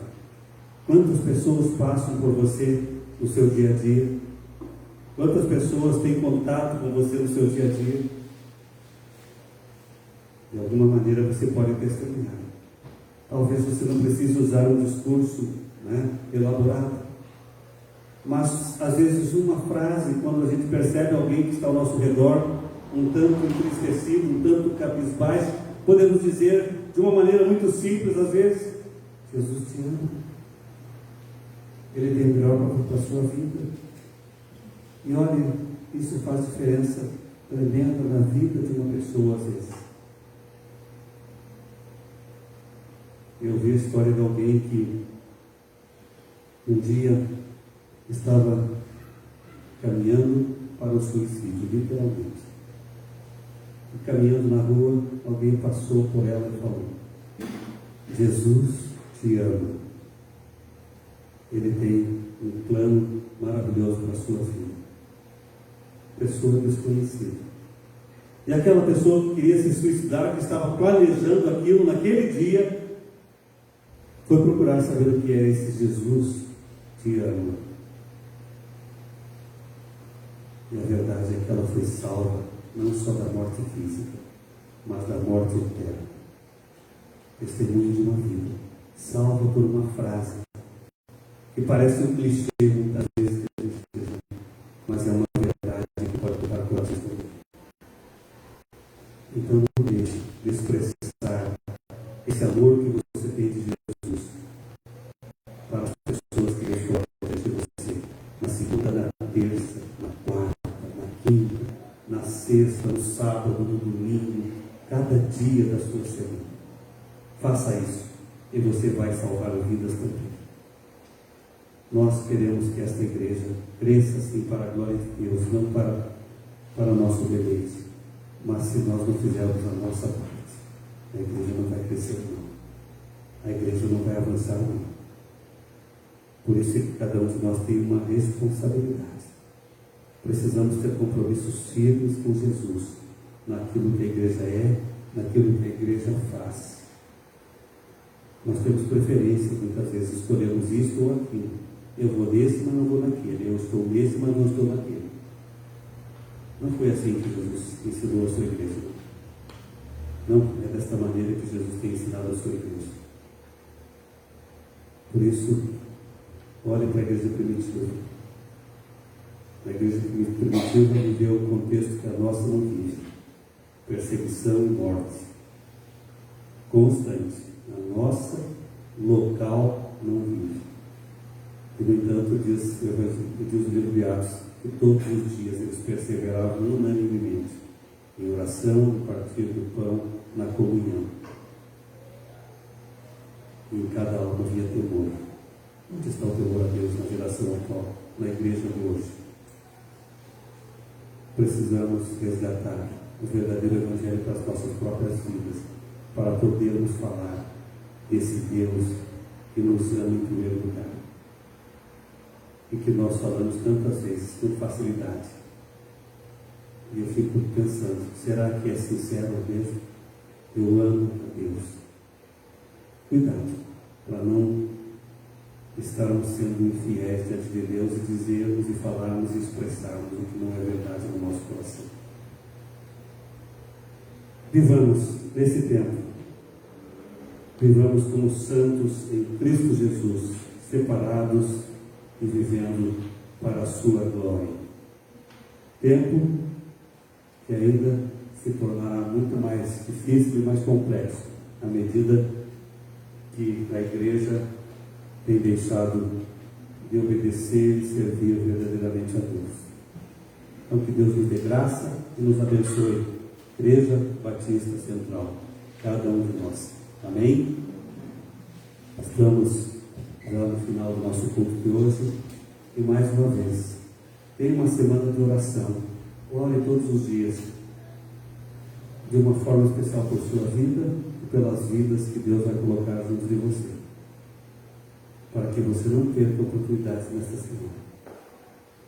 Quantas pessoas passam por você no seu dia a dia? Quantas pessoas têm contato com você no seu dia a dia? De alguma maneira você pode testemunhar. Talvez você não precise usar um discurso elaborado, mas às vezes uma frase, quando a gente percebe alguém que está ao nosso redor um tanto entristecido, um tanto cabisbaixo, podemos dizer de uma maneira muito simples às vezes: Jesus te ama, Ele tem o melhor para a sua vida. E olha, isso faz diferença tremenda na vida de uma pessoa às vezes. Eu vi a história de alguém que um dia estava caminhando para o suicídio, literalmente. E caminhando na rua, alguém passou por ela e falou: Jesus te ama. Ele tem um plano maravilhoso para a sua vida. Pessoa desconhecida. E aquela pessoa que queria se suicidar, que estava planejando aquilo naquele dia, foi procurar saber o que é esse Jesus te ama. E a verdade é que ela foi salva, não só da morte física, mas da morte eterna. Testemunho de uma vida, salva por uma frase, que parece um clichê muitas vezes, mas é uma verdade que pode tocar o coração de alguém. Então não deixe de expressar esse amor que você tem de Jesus para as pessoas que estão perto de você, na segunda, na terça, na quarta, na quinta, na sexta, no sábado, no domingo, cada dia da sua semana. Faça isso e você vai salvar vidas também. Nós queremos que esta igreja cresça assim para a glória de Deus, não para o nosso deleite. Mas se nós não fizermos a nossa parte, a igreja não vai crescer não. A igreja não vai avançar não. Por isso é que cada um de nós tem uma responsabilidade. Precisamos ter compromissos firmes com Jesus, naquilo que a igreja é, naquilo que a igreja faz. Nós temos preferência, muitas vezes escolhemos isso ou aquilo. Eu vou nesse, mas não vou naquele. Eu estou nesse, mas não estou naquele. Não foi assim que Jesus ensinou a sua igreja. Não, é desta maneira que Jesus tem ensinado a sua igreja. Por isso, olhem para a igreja primitiva. A igreja primitiva viveu o contexto que a nossa não vive. Perseguição e morte. Constante. A nossa local não vive. E, no entanto, diz o livro de Atos que todos os dias eles perseveravam unanimemente em oração, no partir do pão, na comunhão. E em cada alma havia temor. Onde está o temor a Deus na geração atual, na igreja de hoje? Precisamos resgatar o verdadeiro Evangelho para as nossas próprias vidas, para podermos falar desse Deus que nos ama em primeiro lugar. E que nós falamos tantas vezes com facilidade. E eu fico pensando, será que é sincero mesmo? Eu amo a Deus. Cuidado, para não estarmos sendo infiéis diante de Deus e dizermos e falarmos e expressarmos o que não é verdade no nosso coração. Vivamos nesse tempo. Vivamos como santos em Cristo Jesus, separados e vivendo para a sua glória. Tempo que ainda se tornará muito mais difícil e mais complexo à medida que a igreja tem deixado de obedecer e servir verdadeiramente a Deus. Então, que Deus nos dê graça e nos abençoe. Igreja Batista Central, cada um de nós. Amém? Estamos já no final do nosso culto de hoje e mais uma vez, tem uma semana de oração. Ore todos os dias, de uma forma especial por sua vida e pelas vidas que Deus vai colocar junto de você, para que você não perca oportunidades nesta semana.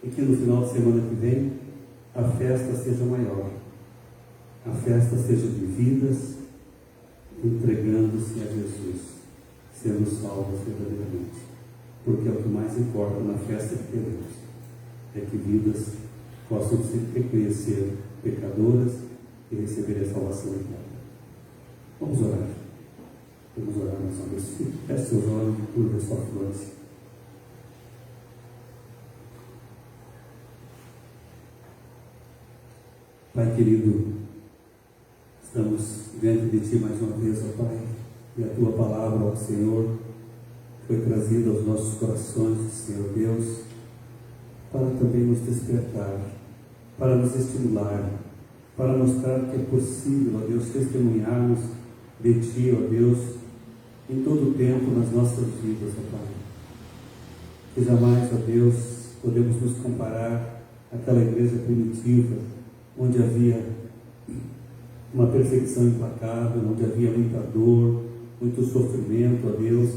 E que no final de semana que vem, a festa seja maior. A festa seja de vidas entregando-se a Jesus, sendo salvos verdadeiramente. Porque é o que mais importa na festa que teremos, é que vidas possam se reconhecer pecadoras e receber a salvação eterna. Vamos orar. Vamos orar mais uma vez. Feche seus olhos e curva sua fronte. Pai querido, estamos diante de Ti mais uma vez, ó Pai, e a Tua palavra, ó Senhor, foi trazida aos nossos corações, Senhor Deus, para também nos despertar, para nos estimular, para mostrar que é possível, ó Deus, testemunharmos de Ti, ó Deus, em todo o tempo nas nossas vidas, ó Pai. Que jamais, ó Deus, podemos nos comparar àquela igreja primitiva, onde havia uma perseguição implacável, onde havia muita dor, muito sofrimento, ó Deus,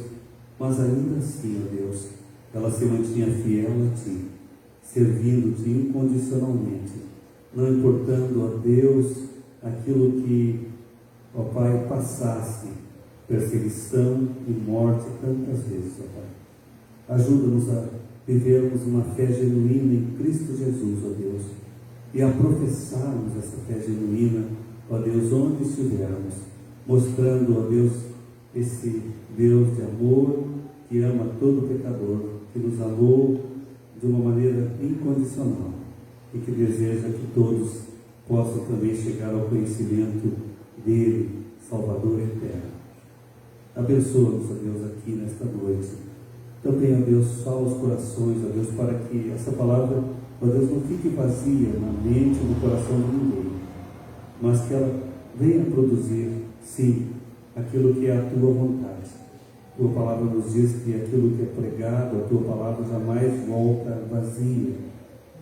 mas ainda assim, ó Deus, ela se mantinha fiel a Ti, servindo-Te incondicionalmente, não importando, ó Deus, aquilo que, ó Pai, passasse, perseguição e morte tantas vezes, ó Pai. Ajuda-nos a vivermos uma fé genuína em Cristo Jesus, ó Deus, e a professarmos essa fé genuína, ó Deus, onde estivermos, mostrando, ó Deus, esse Deus de amor que ama todo pecador, que nos amou de uma maneira incondicional e que deseja que todos possam também chegar ao conhecimento dele, Salvador eterno. Abençoa-nos, ó Deus, aqui nesta noite. Também, ó Deus, fala os corações, ó Deus, para que essa palavra, ó Deus, não fique vazia na mente e no coração de ninguém, mas que ela venha produzir, sim, aquilo que é a Tua vontade. A Tua palavra nos diz que aquilo que é pregado, a Tua palavra jamais volta vazia.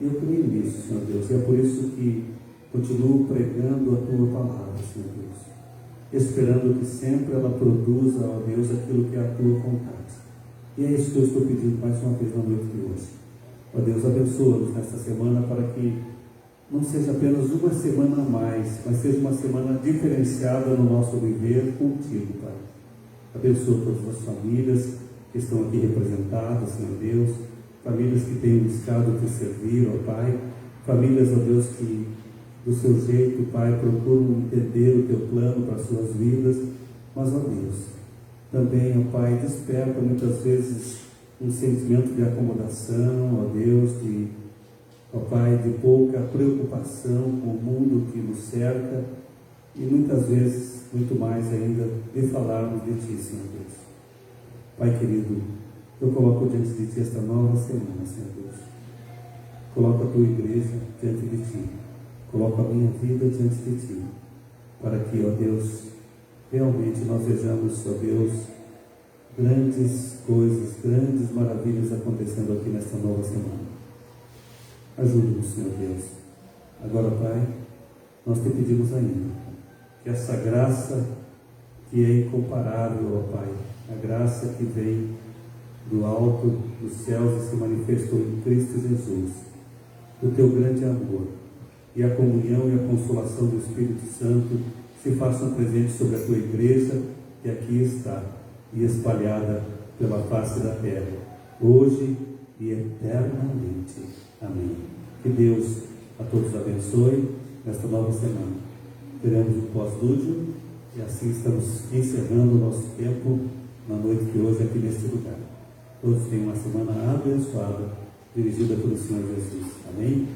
E eu creio nisso, Senhor Deus, e é por isso que continuo pregando a Tua palavra, Senhor Deus, esperando que sempre ela produza, ó Deus, aquilo que é a Tua vontade. E é isso que eu estou pedindo mais uma vez na noite de hoje. Ó Deus, abençoa-nos nesta semana para que não seja apenas uma semana a mais, mas seja uma semana diferenciada no nosso viver contigo, Pai. Abençoa todas as famílias que estão aqui representadas, Senhor Deus, famílias que têm buscado Te servir, ó Pai, famílias, ó Deus, que do seu jeito, Pai, procuram entender o Teu plano para as suas vidas, mas, ó Deus, também, ó Pai, desperta muitas vezes um sentimento de acomodação, ó Deus, ó Pai, de pouca preocupação com o mundo que nos cerca e muitas vezes, muito mais ainda, de falarmos de Ti, Senhor Deus. Pai querido, eu coloco diante de Ti esta nova semana, Senhor Deus. Coloco a Tua igreja diante de Ti. Coloco a minha vida diante de Ti. Para que, ó Deus, realmente nós vejamos, ó Deus, grandes coisas, grandes maravilhas acontecendo aqui nesta nova semana. Ajuda-nos, Senhor Deus. Agora, Pai, nós Te pedimos ainda que essa graça que é incomparável, ó Pai, a graça que vem do alto dos céus e se manifestou em Cristo Jesus, o Teu grande amor e a comunhão e a consolação do Espírito Santo se façam presentes sobre a Tua igreja que aqui está e espalhada pela face da terra, hoje e eternamente. Amém. Que Deus a todos abençoe nesta nova semana. Teremos um pós-lúdio e assim estamos encerrando o nosso tempo na noite de hoje aqui neste lugar. Todos tenham uma semana abençoada, dirigida pelo Senhor Jesus. Amém?